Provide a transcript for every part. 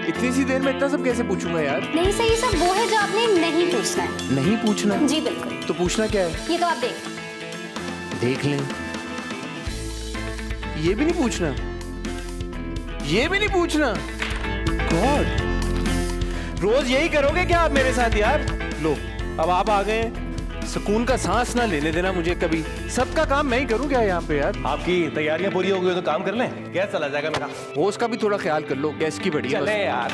इतनी सी देर में इतना सब कैसे पूछूंगा यार? नहीं सही, सब वो है जो आपने नहीं पूछना है। नहीं पूछना? जी बिल्कुल। तो पूछना क्या है? ये तो आप देख लें। ये भी नहीं पूछना? ये भी नहीं पूछना? गॉड, रोज यही करोगे क्या आप मेरे साथ यार? लो, अब आप आ गए हैं, सुकून का सांस ना लेने देना मुझे कभी। सबका काम मैं ही करूं क्या यहाँ पे यार? आपकी तैयारियां पूरी हो गई तो काम कर लें, गैस चला जाएगा मेरा। वो उसका भी थोड़ा ख्याल कर लो, गैस की बड़ी है चले बस। यार।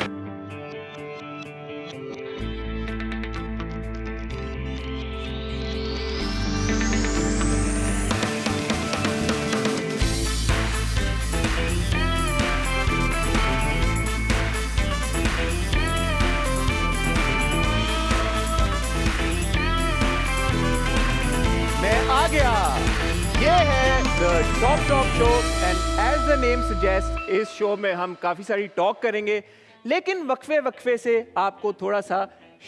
मैं आ गया। ये है the top show and as the name suggest, इस शो में हम काफी सारी टॉक करेंगे, लेकिन वक्फे वक्फे से आपको थोड़ा सा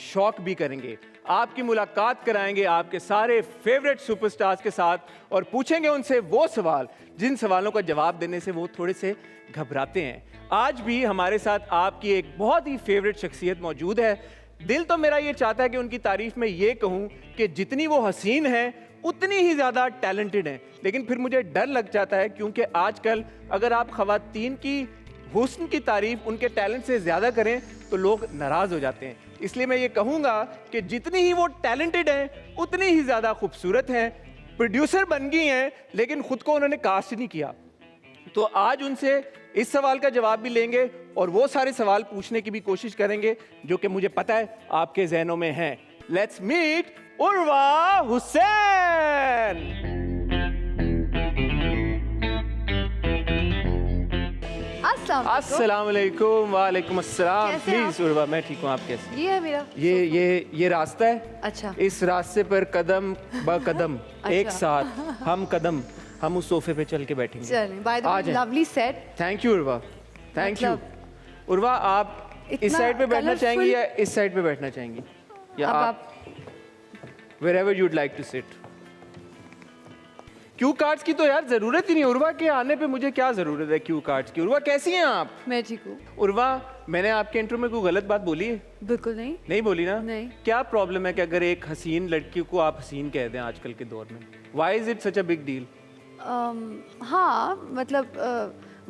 शॉक भी करेंगे। आपकी मुलाकात कराएंगे आपके सारे फेवरेट सुपरस्टार्स के साथ और पूछेंगे उनसे वो सवाल जिन सवालों का जवाब देने से वो थोड़े से घबराते हैं। आज भी हमारे साथ आपकी एक बहुत ही फेवरेट शख्सियत मौजूद है। दिल तो मेरा ये चाहता है कि उनकी तारीफ में ये कहूँ कि जितनी वो हसीन है उतनी ही ज़्यादा टैलेंटेड हैं, लेकिन फिर मुझे डर लग जाता है क्योंकि आजकल अगर आप ख़वातीन की हुस्न की तारीफ उनके टैलेंट से ज़्यादा करें तो लोग नाराज़ हो जाते हैं। इसलिए मैं ये कहूँगा कि जितनी ही वो टैलेंटेड हैं उतनी ही ज़्यादा खूबसूरत हैं। प्रोड्यूसर बन गई हैं लेकिन ख़ुद को उन्होंने कास्ट नहीं किया। तो आज उनसे इस सवाल का जवाब भी लेंगे और वो सारे सवाल पूछने की भी कोशिश करेंगे जो कि मुझे पता है आपके जहनों में हैं। Let's meet Urwa Hussain. अस्सलाम वालेकुम। वालेकुम अस्सलाम। प्लीज उर्वा, मैं ठीक हूँ, आप कैसे? ये है मेरा ये रास्ता है। अच्छा। इस रास्ते पर कदम ब कदम एक साथ हम कदम हम उस सोफे पे चल के बैठेंगे। चलें। By the way lovely set. Thank you Urwa, thank you. Urwa, आप इस साइड पे बैठना चाहेंगी या इस साइड पे बैठना चाहेंगी? या आप wherever you'd like to sit। Cue cards की तो यार जरूरत ही नहीं उर्वा के आने पे। मुझे क्या जरूरत है क्यू कार्ड्स की? उर्वा कैसी हैं आप? मैं ठीक हूँ। उर्वा, मैंने आपके इंट्रो में कोई गलत बात बोली है? बिल्कुल नहीं। नहीं बोली ना? नहीं। क्या प्रॉब्लम है कि अगर एक हसीन लड़की को आप हसीन कह दें आजकल के दौर में? Why is it such a big deal? हाँ, मतलब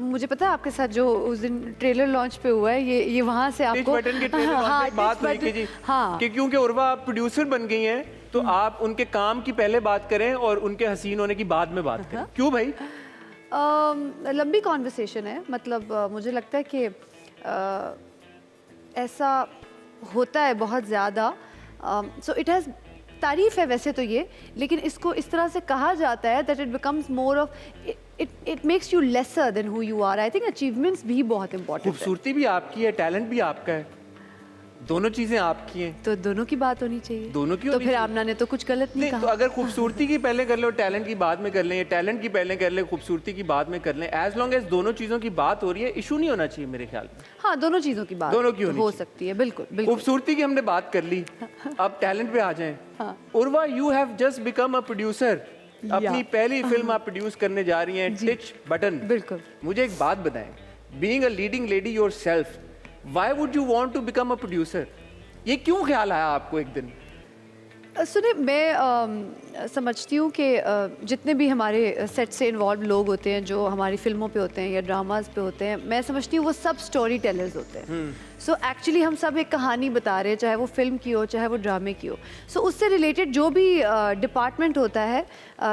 मुझे पता है आपके साथ जो उस दिन ट्रेलर लॉन्च पे हुआ है, ये वहाँ से आपको बटन के ट्रेलर हाँ, में बात नहीं की जी। हाँ, कि क्योंकि उर्वा आप प्रोड्यूसर बन गई हैं तो आप उनके काम की पहले बात करें और उनके हसीन होने की बाद में बात करें। क्यों भाई? लंबी कॉन्वर्सेशन है। मतलब मुझे लगता है कि ऐसा होता है बहुत ज़्यादा। सो इट हैज़ तारीफ है वैसे तो ये, लेकिन इसको इस तरह से कहा जाता है that it becomes more of it makes you lesser than who you are. I think achievements भी बहुत इंपॉर्टेंट है। खूबसूरती भी आपकी है, टैलेंट भी आपका है, दोनों चीजें आपकी हैं। तो दोनों की बात होनी चाहिए। दोनों की तो होनी फिर चाहिए। आमना ने तो कुछ गलत नहीं तो कहा। अगर खूबसूरती की पहले कर लो, टैलेंट की बाद में कर लें, या टैलेंट की पहले कर ले, खूबसूरती की बाद में कर लें, एज लॉन्ग एज दोनों चीजों की बात हो रही है, इशू नहीं होना चाहिए मेरे ख्याल में। हाँ, दोनों चीज़ों की बात दोनों की होनी हो चाहिए। सकती है। बिल्कुल बिल्कुल। खूबसूरती की हमने बात कर ली, अब टैलेंट पे आ जाएं। हाँ। Urwa, you have just become a producer. अपनी पहली फिल्म आप प्रोड्यूस करने जा रही हैं, टिच बटन। बिल्कुल। मुझे एक बात बताएं, being a leading lady yourself, why would you want to become a producer? ये क्यों ख्याल आया आपको एक दिन? सुने, मैं समझती हूँ कि जितने भी हमारे सेट से इन्वॉल्व लोग होते हैं, जो हमारी फिल्मों पे होते हैं या ड्रामाज पे होते हैं, मैं समझती हूँ वो सब स्टोरी टेलर्स होते हैं। सो एक्चुअली हम सब एक कहानी बता रहे हैं, चाहे वो फिल्म की हो चाहे वो ड्रामे की हो। सो उससे रिलेटेड जो भी डिपार्टमेंट होता है,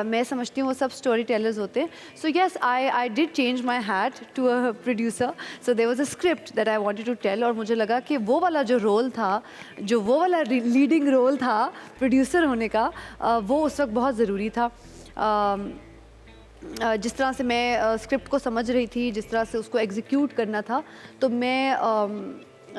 मैं समझती हूँ वो सब स्टोरी टेलर्स होते हैं। So yes, I did change my hat to a producer. So there was a script that I wanted to tell, और मुझे लगा कि वो वाला जो रोल था, जो वो वाला लीडिंग रोल था प्रोड्यूसर होने का, वो उस वक्त बहुत ज़रूरी था। जिस तरह से मैं स्क्रिप्ट को समझ रही थी, जिस तरह से उसको एग्जीक्यूट करना था, तो मैं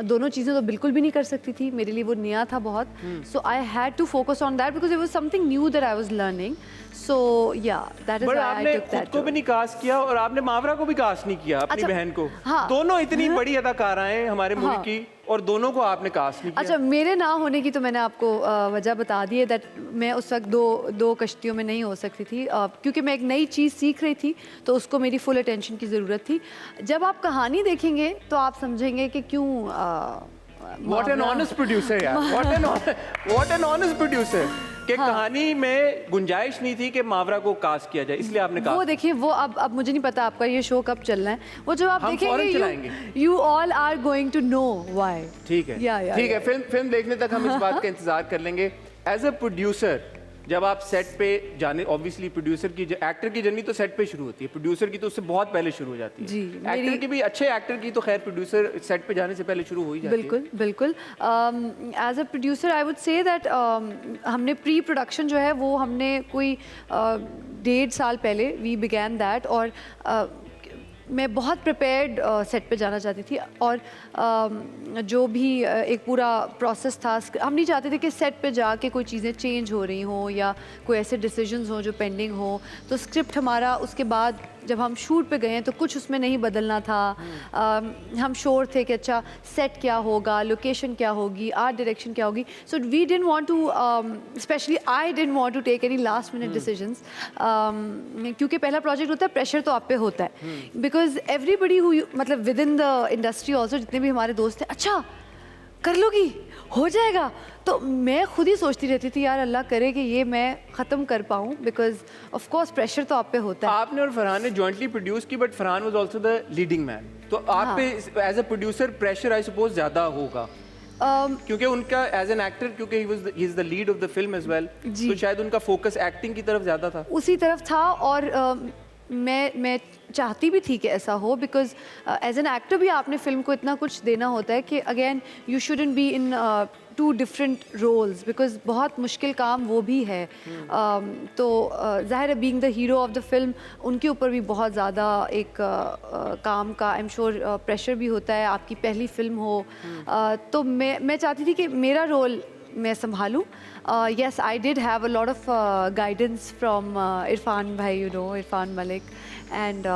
दोनों चीज़ें तो बिल्कुल भी नहीं कर सकती थी। मेरे लिए वो नया था बहुत। So I had to focus on that because it was something new that I was learning. So या दैट इज व्हाई आई आपने टुक खुद दैट। को भी नहीं कास्ट किया और आपने मावरा को भी कास्ट नहीं किया, अपनी अच्छा, बहन को। हाँ। दोनों इतनी बड़ी अदाकारा हैं हमारे मुल्क की, और दोनों को आपने कास्ट नहीं किया। अच्छा, मेरे ना होने की तो मैंने आपको वजह बता दी है दैट मैं उस वक्त दो कश्तियों में नहीं हो सकती थी, क्योंकि मैं एक नई चीज़ सीख रही थी, तो उसको मेरी फुल अटेंशन की ज़रूरत थी। जब आप कहानी देखेंगे तो आप समझेंगे कि क्यों What an honest producer यार, what an honest producer कि कहानी में गुंजाइश नहीं थी कि मावरा को कास्ट किया जाए, इसलिए आपने वो कास्ट। देखिए, वो अब मुझे नहीं पता आपका ये शो कब चलना है, वो जब आप हम फौरन चलाएंगे। देखेंगे you all are going to know why. ठीक है, या, ठीक है, फिल्म देखने तक हम इस बात का इंतजार कर लेंगे। एज अ प्रोड्यूसर जब आप सेट पे जाने, ऑब्वियसली प्रोड्यूसर की एक्टर की जर्नी तो सेट पे शुरू होती है, प्रोड्यूसर की तो उससे बहुत पहले शुरू हो जाती है। जी, एक्टर की भी, अच्छे एक्टर की तो खैर प्रोड्यूसर सेट पे जाने से पहले शुरू हो ही जाती है। बिल्कुल बिल्कुल। As a producer I would say that हमने प्री प्रोडक्शन जो है वो हमने कोई 1.5 साल पहले वी बिगैन दैट, और मैं बहुत प्रिपेयर्ड सेट पे जाना चाहती थी, और जो भी एक पूरा प्रोसेस था, हम नहीं चाहते थे कि सेट पे जाके कोई चीज़ें चेंज हो रही हों या कोई ऐसे डिसीजंस हों जो पेंडिंग हो। तो स्क्रिप्ट हमारा उसके बाद जब हम शूट पे गए हैं तो कुछ उसमें नहीं बदलना था। हम श्योर थे कि अच्छा सेट क्या होगा, लोकेशन क्या होगी, आर्ट डायरेक्शन क्या होगी। So we didn't want to, specially I didn't want to take any last minute decisions, क्योंकि पहला प्रोजेक्ट होता है, प्रेशर तो आप पे होता है, बिकॉज एवरीबडी हु, मतलब with in the industry also, जितने भी हमारे दोस्त हैं, अच्छा कर लोगी, हो जाएगा। तो मैं खुद ही सोचती रहती थी यार अल्लाह करे कि ये मैं ख़त्म कर पाऊँ, बिकॉज ऑफ कोर्स प्रेशर तो आप पे होता है। आपने और फरहान ने जॉइंटली प्रोड्यूस की, but Farhan was also the leading man, तो आप पे as a producer pressure I suppose ज़्यादा होगा, क्योंकि उनका एज एन एक्टर, क्योंकि he is the lead of the film as well, तो शायद उनका फोकस एक्टिंग की तरफ ज़्यादा था। उसी तरफ था, और मैं चाहती भी थी कि ऐसा हो, बिकॉज एज एन एक्टर भी आपने फिल्म को इतना कुछ देना होता है कि again you shouldn't be in 2 different roles, because बहुत मुश्किल काम वो भी है। तो ज़ाहिर है being the hero of the film उनके ऊपर भी बहुत ज़्यादा एक काम का आई एम श्योर प्रेशर भी होता है, आपकी पहली फिल्म हो। तो मैं चाहती थी कि मेरा रोल मैं संभालूं। Yes, I did have a lot of guidance from Irfan भाई, you know, Irfan Malik, and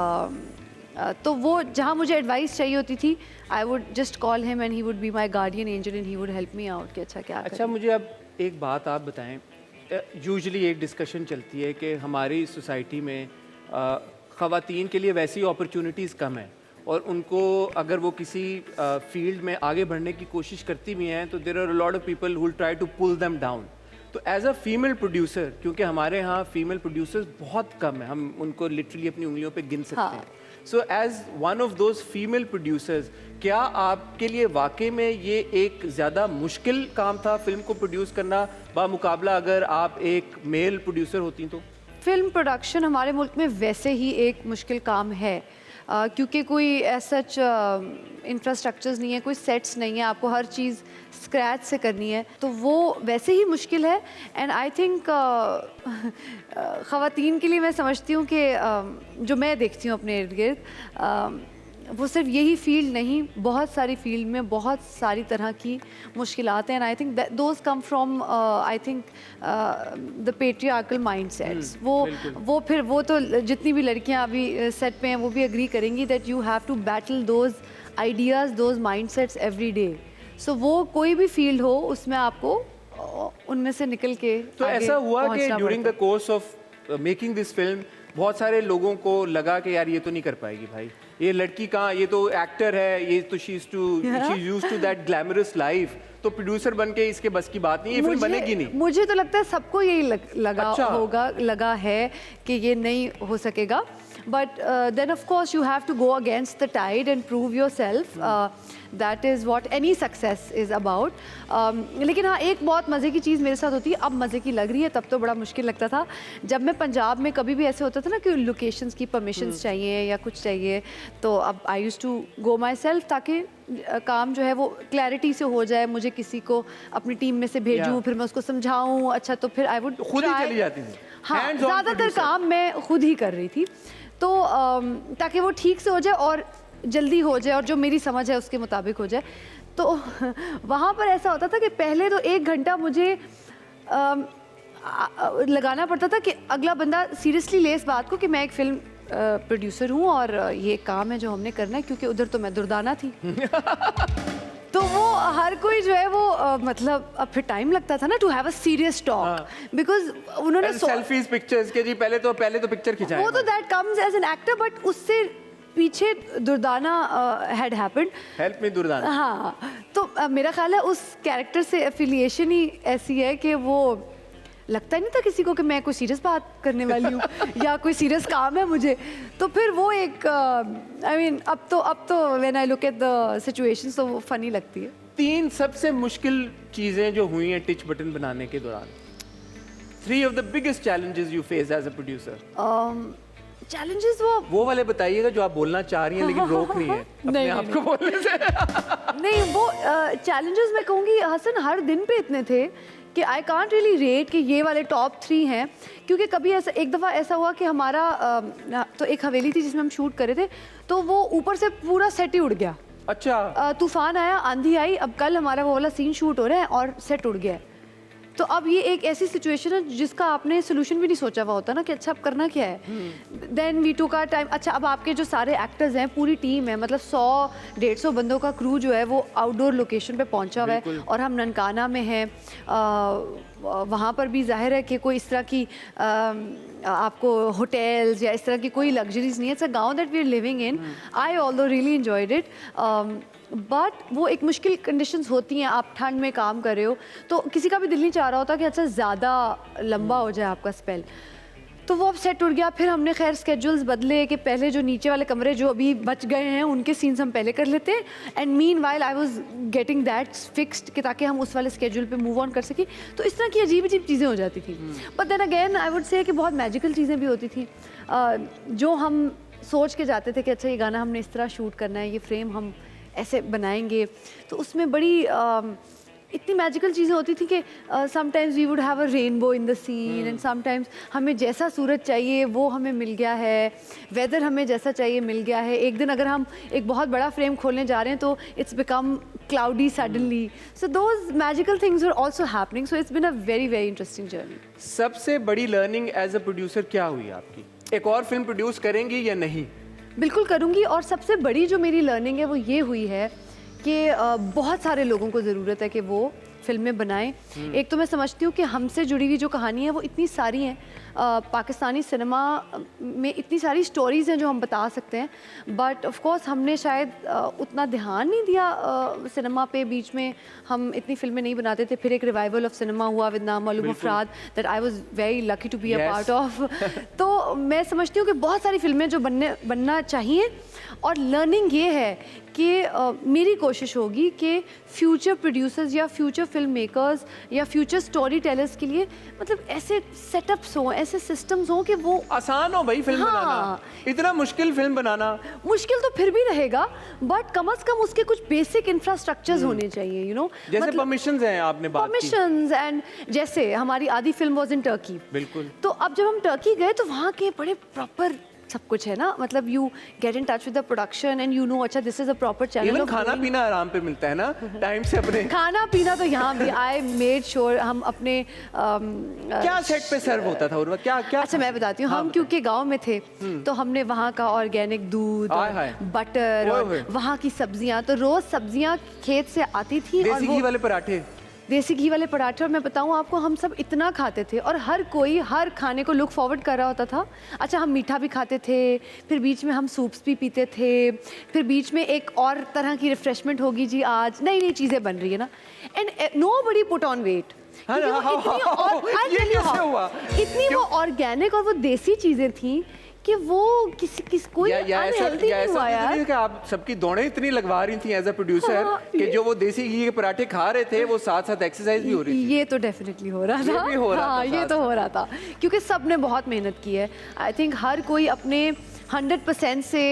तो वो जहाँ मुझे एडवाइस चाहिए होती थी, I would just call him and he would be my guardian angel and he would help me out कि अच्छा क्या करें। अच्छा, मुझे अब एक बात आप बताएं, यूजुअली एक डिस्कशन चलती है कि हमारी सोसाइटी में ख़वातीन के लिए वैसी अपॉर्चुनिटीज़ कम है, और उनको अगर वो किसी फील्ड में आगे बढ़ने की कोशिश करती भी हैं तो there are a lot of people who will try to pull them down. तो एज अ फीमेल प्रोड्यूसर, क्योंकि हमारे यहाँ फीमेल प्रोड्यूसर्स बहुत कम है, हम उनको लिटरली अपनी उंगलियों पे गिन सकते हैं, so as one of those female producers, क्या आपके लिए वाकई में ये एक ज़्यादा मुश्किल काम था फिल्म को प्रोड्यूस करना बामुकाबला अगर आप एक मेल प्रोड्यूसर होती तो? फिल्म प्रोडक्शन हमारे मुल्क में वैसे ही एक मुश्किल काम है, क्योंकि कोई सच इंफ्रास्ट्रक्चर्स नहीं है, कोई सेट्स नहीं है, आपको हर चीज़ स्क्रैच से करनी है, तो वो वैसे ही मुश्किल है। एंड आई थिंक ख़वातीन के लिए मैं समझती हूँ कि जो मैं देखती हूँ अपने इर्द गिर्द, वो सिर्फ यही फील्ड नहीं, बहुत सारी फील्ड में बहुत सारी तरह की मुश्किलात हैं। And I think those come from I think the patriarchal mindsets. वो फिर वो तो जितनी भी लड़कियां अभी सेट पे हैं वो भी एग्री करेंगी that you have to battle those ideas, those mindsets every day. So वो कोई भी फील्ड हो उसमें आपको उनमें से निकल के तो ऐसा हुआ कि during the course of making this film बहुत सारे लोगों को लगा कि यार ये तो नहीं कर पाएगी भाई, ये लड़की कहाँ, ये तो एक्टर है, ये तो she is used to that glamorous life, तो प्रोड्यूसर बन के इसके बस की बात नहीं, ये फिल्म बनेगी नहीं। मुझे तो लगता है सबको यही लगा है कि ये नहीं हो सकेगा, but then of course you have to go against the tide and prove yourself. That is what any success is about. लेकिन हाँ, एक बहुत मज़े की चीज़ मेरे साथ होती है, अब मज़े की लग रही है, तब तो बड़ा मुश्किल लगता था। जब मैं पंजाब में कभी भी ऐसे होता था ना कि लोकेशंस की परमिशंस चाहिए या कुछ चाहिए, तो अब I used to go myself, ताकि काम जो है वो क्लैरिटी से हो जाए, मुझे किसी को अपनी टीम में से भेजूँ, फिर मैं उसको समझाऊँ, अच्छा तो फिर आई वुड खुद ही चली जाती थी। हाँ, ज़्यादातर काम मैं खुद ही कर रही थी, तो ताकि वो ठीक से हो जाए और जल्दी हो जाए और जो मेरी समझ है उसके मुताबिक हो जाए। तो वहाँ पर ऐसा होता था कि पहले तो 1 घंटा मुझे लगाना पड़ता था कि अगला बंदा सीरियसली ले इस बात को कि मैं एक फिल्म प्रोड्यूसर हूँ और ये काम है जो हमने करना है, क्योंकि उधर तो मैं दुर्दाना थी। तो वो हर कोई जो है वो मतलब अब फिर टाइम लगता था ना to have a serious talk because उन्होंने सेल्फीज पिक्चर्स के जी पहले तो पिक्चर खिंचाएं वो तो that comes as an actor but उससे पीछे Durdana had happened. Help me Durdana. हाँ तो मेरा ख्याल है उस कैरेक्टर से एफिलिएशन ही ऐसी है कि वो लगता नहीं था किसी को कि मैं कोई सीरियस बात करने वाली हूँ या कोई सीरियस काम है मुझे। तो फिर वो एक आई मीन अब तो when I look at the situations तो वो फनी लगती है। 3 सबसे मुश्किल चीजें जो हुई हैं टिच बटन बनाने के दौरान, 3 of the biggest challenges you faced as a producer। Challenges वो वाले बताइएगा जो आप बोलना चाह रही हैं लेकिन रोक नहीं है अपने नहीं, आप को बोलने से। नहीं वो चैलेंजेस मैं कहूँगी हसन हर दिन पे इतने थे कि आई कांट रियली रेट कि ये वाले टॉप 3 हैं, क्योंकि कभी ऐसा एक दफ़ा ऐसा हुआ कि हमारा तो एक हवेली थी जिसमें हम शूट करे थे, तो वो ऊपर से पूरा सेट ही उड़ गया। अच्छा। तूफान आया, आंधी आई, अब कल हमारा वो वाला सीन शूट हो रहा है और सेट उड़ गया है। तो अब ये एक ऐसी सिचुएशन है जिसका आपने सोल्यूशन भी नहीं सोचा हुआ होता ना कि अच्छा अब करना क्या है। Then we took our time. अच्छा अब आपके जो सारे एक्टर्स हैं, पूरी टीम है, मतलब 100-150 बंदों का क्रू जो है वो आउटडोर लोकेशन पे पहुंचा हुआ है और हम ननकाना में हैं। वहाँ पर भी जाहिर है कि कोई इस तरह की आपको होटल्स या इस तरह की कोई लग्जरीज नहीं है। It's a gaon that we are living in. I although really enjoyed it but वो एक मुश्किल कंडीशंस होती हैं। आप ठंड में काम कर रहे हो तो किसी का भी दिल नहीं चाह रहा होता कि अच्छा ज़्यादा लंबा हो जाए आपका स्पेल। तो वो अब सेट उड़ गया। फिर हमने खैर स्केड्यूल्स बदले कि पहले जो नीचे वाले कमरे जो अभी बच गए हैं उनके सीन्स हम पहले कर लेते हैं, and mean while I was getting that fixed कि ताकि हम उस वाले स्केड्यूल पे मूव ऑन कर सकें। तो इस तरह की अजीब अजीब चीज़ें हो जाती थी। But then again I would say कि बहुत मैजिकल चीज़ें भी होती थी जो हम सोच के जाते थे कि अच्छा ये गाना हमने इस तरह शूट करना है, ये फ्रेम हम ऐसे बनाएंगे। तो उसमें बड़ी इतनी मैजिकल चीज़ें होती थी कि sometimes we would have a rainbow in the scene and sometimes हमें जैसा सूरज चाहिए वो हमें मिल गया है, वेदर हमें जैसा चाहिए मिल गया है। एक दिन अगर हम एक बहुत बड़ा फ्रेम खोलने जा रहे हैं तो it's become cloudy suddenly. So those magical things are also happening. So it's been a very very interesting journey. सबसे बड़ी लर्निंग एज अ प्रोड्यूसर क्या हुई आपकी? एक और फिल्म प्रोड्यूस करेंगी या नहीं? बिल्कुल करूँगी। और सबसे बड़ी जो मेरी लर्निंग है वो ये हुई है कि बहुत सारे लोगों को ज़रूरत है कि वो फिल्में बनाएं। एक तो मैं समझती हूँ कि हमसे जुड़ी हुई जो कहानी है वो इतनी सारी हैं, पाकिस्तानी सिनेमा में इतनी सारी स्टोरीज़ हैं जो हम बता सकते हैं, बट ऑफ कोर्स हमने शायद उतना ध्यान नहीं दिया सिनेमा पे। बीच में हम इतनी फिल्में नहीं बनाते थे। फिर एक रिवाइवल ऑफ सिनेमा हुआ with Na Maloom Afraad that I was very lucky to be a part of. तो मैं समझती हूँ कि बहुत सारी फिल्में जो बनना चाहिए, और लर्निंग ये है कि मेरी कोशिश होगी कि फ्यूचर प्रोड्यूसर्स या फ्यूचर फिल्म मेकर्स या फ्यूचर स्टोरी टेलर्स के लिए मतलब ऐसे सेटअप्स हों, ऐसे सिस्टम्स हों कि वो आसान हो भाई फिल्म बनाना। इतना मुश्किल फिल्म बनाना मुश्किल तो फिर भी रहेगा, बट कम से कम उसके कुछ बेसिक इंफ्रास्ट्रक्चर्स होने चाहिए, यू नो। जैसे परमिशंस हैं, आपने बात की परमिशंस। एंड जैसे हमारी आधी फिल्म वाज इन टर्की। बिल्कुल। तो अब जब हम टर्की गए तो वहाँ के बड़े प्रॉपर सब कुछ है ना, मतलब you get in touch with the production and you know अच्छा this is a proper channel. Even खाना पीना आराम पे मिलता है ना टाइम से अपने। खाना पीना तो यहाँ भी आई मेड श्योर हम अपने क्या सेट पे सर्व होता था और क्या क्या? अच्छा मैं बताती हूँ। हम क्योंकि गांव में थे तो हमने वहाँ का ऑर्गेनिक दूध, बटर और वहाँ की सब्जियाँ, तो रोज सब्जियाँ खेत से आती थी। देसी घी वाले पराठे, देसी घी वाले पराठे। और मैं बताऊँ आपको हम सब इतना खाते थे और हर कोई हर खाने को लुक फॉरवर्ड कर रहा होता था। अच्छा हम मीठा भी खाते थे, फिर बीच में हम सूप्स भी पीते थे, फिर बीच में एक और तरह की रिफ्रेशमेंट होगी जी, आज नई नई चीज़ें बन रही है ना। And nobody put on weight. इतनी वो ऑर्गेनिक और वो देसी चीज़ें थी कि वो कोई अनहेल्दी नहीं हुआ यार। कि आप सबकी दौड़ें इतनी लगवा रही थी एज अ प्रोड्यूसर कि जो वो देसी घी के पराठे खा रहे थे वो साथ साथ एक्सरसाइज भी हो रही थी। ये तो डेफिनेटली हो रहा था। हाँ ये तो हो रहा था क्योंकि सब ने बहुत मेहनत की है। आई थिंक हर कोई अपने 100% से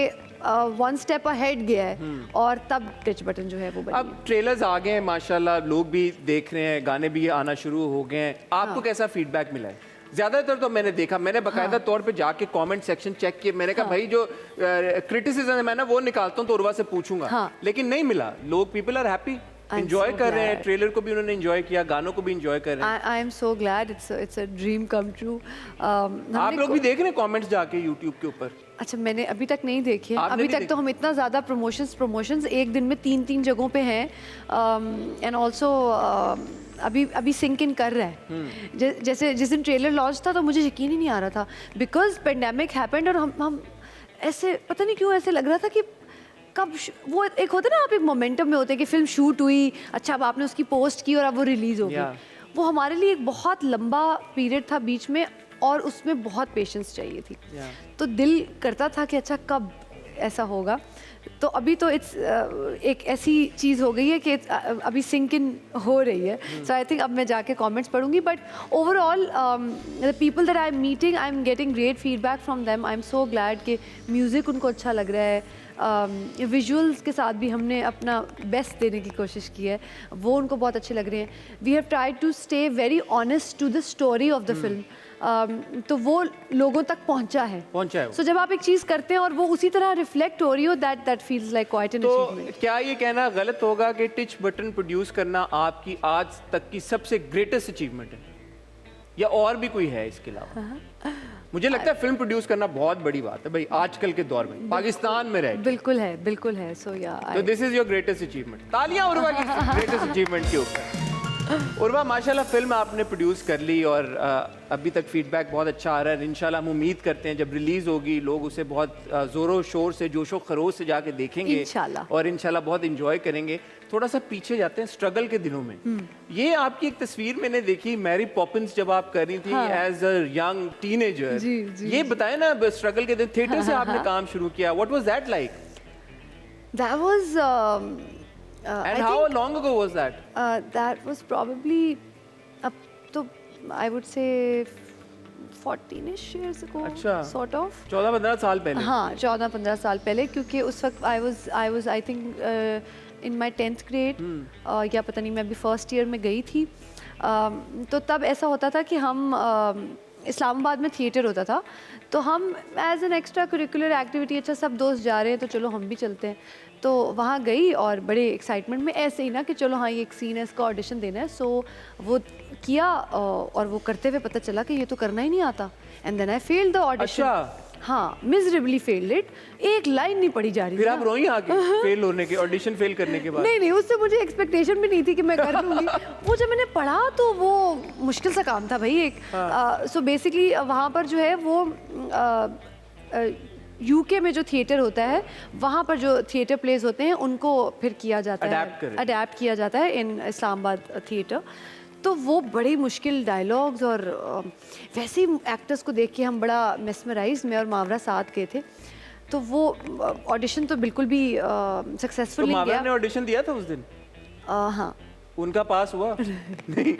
वन स्टेप अहेड गया है और तब टिच बटन जो है वो बनी। अब ट्रेलर्स आ गए हैं माशाल्लाह, लोग भी देख रहे हैं, गाने भी आना शुरू हो गए हैं। आपको कैसा फीडबैक मिला है? ज्यादातर तो मैंने देखा, मैंने बाकायदा तौर पे जाके कमेंट सेक्शन चेक किए, मैंने कहा भाई जो क्रिटिसिज्म है मैं ना वो निकालता हूँ तो उर्वा से पूछूंगा, लेकिन नहीं मिला। लोग people are happy. Enjoy so कर रहे हैं, glad. ट्रेलर को भी उन्होंने एंजॉय किया, गानों को भी एंजॉय कर रहे हैं। I am so glad. It's a dream come true. आप लोग भी देख रहे हैं कमेंट्स जाके यूट्यूब के ऊपर? अच्छा, मैंने अभी तक नहीं देखे। आपने अभी नहीं तक तो हम इतना ज़्यादा प्रमोशंस एक दिन में 3 जगहों पे हैं, एंड ऑल्सो अभी सिंक इन कर रहा है। जैसे जिस दिन ट्रेलर लॉन्च था तो मुझे यकीन ही नहीं आ रहा था, बिकॉज पेंडेमिक हैपेंड और हम ऐसे पता नहीं क्यों ऐसे लग रहा था कि कब वो एक होता है ना, आप एक मोमेंटम में होते हैं कि फिल्म शूट हुई, अच्छा अब आपने उसकी पोस्ट की और अब वो रिलीज़ हो गई। Yeah. वो हमारे लिए एक बहुत लंबा पीरियड था बीच में और उसमें बहुत पेशेंस चाहिए थी। तो दिल करता था कि अच्छा कब ऐसा होगा। तो अभी तो इट्स एक ऐसी चीज़ हो गई है कि अभी सिंक इन हो रही है। सो आई थिंक अब मैं जाके कमेंट्स पढ़ूंगी, but overall the people that I am meeting, I am getting great feedback from them. I am so glad कि म्यूज़िक उनको अच्छा लग रहा है, विजुअल्स के साथ भी हमने अपना बेस्ट देने की कोशिश की है, वो उनको बहुत अच्छे लग रहे हैं। We have tried to stay very honest to the story of the film, तो वो लोगों तक पहुंचा है। सो जब आप एक चीज़ करते हैं और वो उसी तरह रिफ्लेक्ट हो रही हो, that feels like quite an achievement. तो क्या ये कहना गलत होगा कि टिच बटन प्रोड्यूस करना आपकी आज तक की सबसे ग्रेटेस्ट अचीवमेंट है, या और भी कोई है इसके अलावा? मुझे लगता है फिल्म प्रोड्यूस करना बहुत बड़ी बात है भाई, आजकल के दौर में पाकिस्तान में रह के। बिल्कुल है। सो या तो this is your greatest achievement. तालियां उर्वा की ग्रेटेस्ट अचीवमेंट के ऊपर। उर्वा, माशाल्लाह फिल्म आपने प्रोड्यूस कर ली और अभी तक फीडबैक बहुत अच्छा आ रहा है। इंशाल्लाह हम उम्मीद करते हैं जब रिलीज होगी लोग उसे बहुत जोरों शोर से, जोशो खरोश से जाके देखेंगे इंशाल्लाह। और इंशाल्लाह बहुत इंजॉय करेंगे। थोड़ा सा पीछे जाते हैं स्ट्रगल के दिनों में। ये आपकी एक तस्वीर मैंने देखी, मैरी पॉपिंस जब आप कर रही थी एज अ यंग टीनेजर। ये बताए ना, स्ट्रगल के दिन थिएटर से आपने काम शुरू किया, what was that like? That was And how long ago was that? That was probably up to, I would say, 14ish years ago. अच्छा, sort of. 14-15 साल पहले। हाँ, 14-15 साल पहले, क्योंकि उस वक्त I was I think in my 10th grade, या पता नहीं मैं अभी फर्स्ट ईयर में गई थी। तो तब ऐसा होता था कि हम इस्लामाबाद में थिएटर होता था, तो हम as an extra curricular activity, अच्छा सब दोस्त जा रहे हैं तो चलो हम भी चलते हैं। तो वहाँ गई और बड़े एक्साइटमेंट में, ऐसे ही ना कि चलो हाँ ये एक सीन है, इसका ऑडिशन देना है। सो वो किया और वो करते हुए पता चला कि ये तो करना ही नहीं आता, and then I failed the audition. अच्छा, हाँ, मिजरेबली फेल्ड इट। एक लाइन नहीं पढ़ी जा रही। फिर आप रोई आके फेल होने के, ऑडिशन फेल करने के बाद? नहीं, उससे मुझे एक्सपेक्टेशन भी नहीं थी कि मैं कर लूँगी। वो जब मैंने पढ़ा तो वो मुश्किल सा काम था भाई एक। सो बेसिकली वहाँ पर जो है वो यूके में जो थिएटर होता है, वहाँ पर जो थिएटर प्लेस होते हैं उनको फिर किया जाता है, अडेप्ट किया जाता है इन इस्लामाबाद थिएटर। तो वो बड़ी मुश्किल डायलॉग्स, और वैसे ही एक्टर्स को देख के हम बड़ा मेस्मराइज, मैं और मावरा साथ गए थे। तो वो ऑडिशन तो बिल्कुल भी सक्सेसफुल नहीं गया। मावरा ने ऑडिशन दिया था उस दिन? हाँ। उनका पास हुआ? नहीं।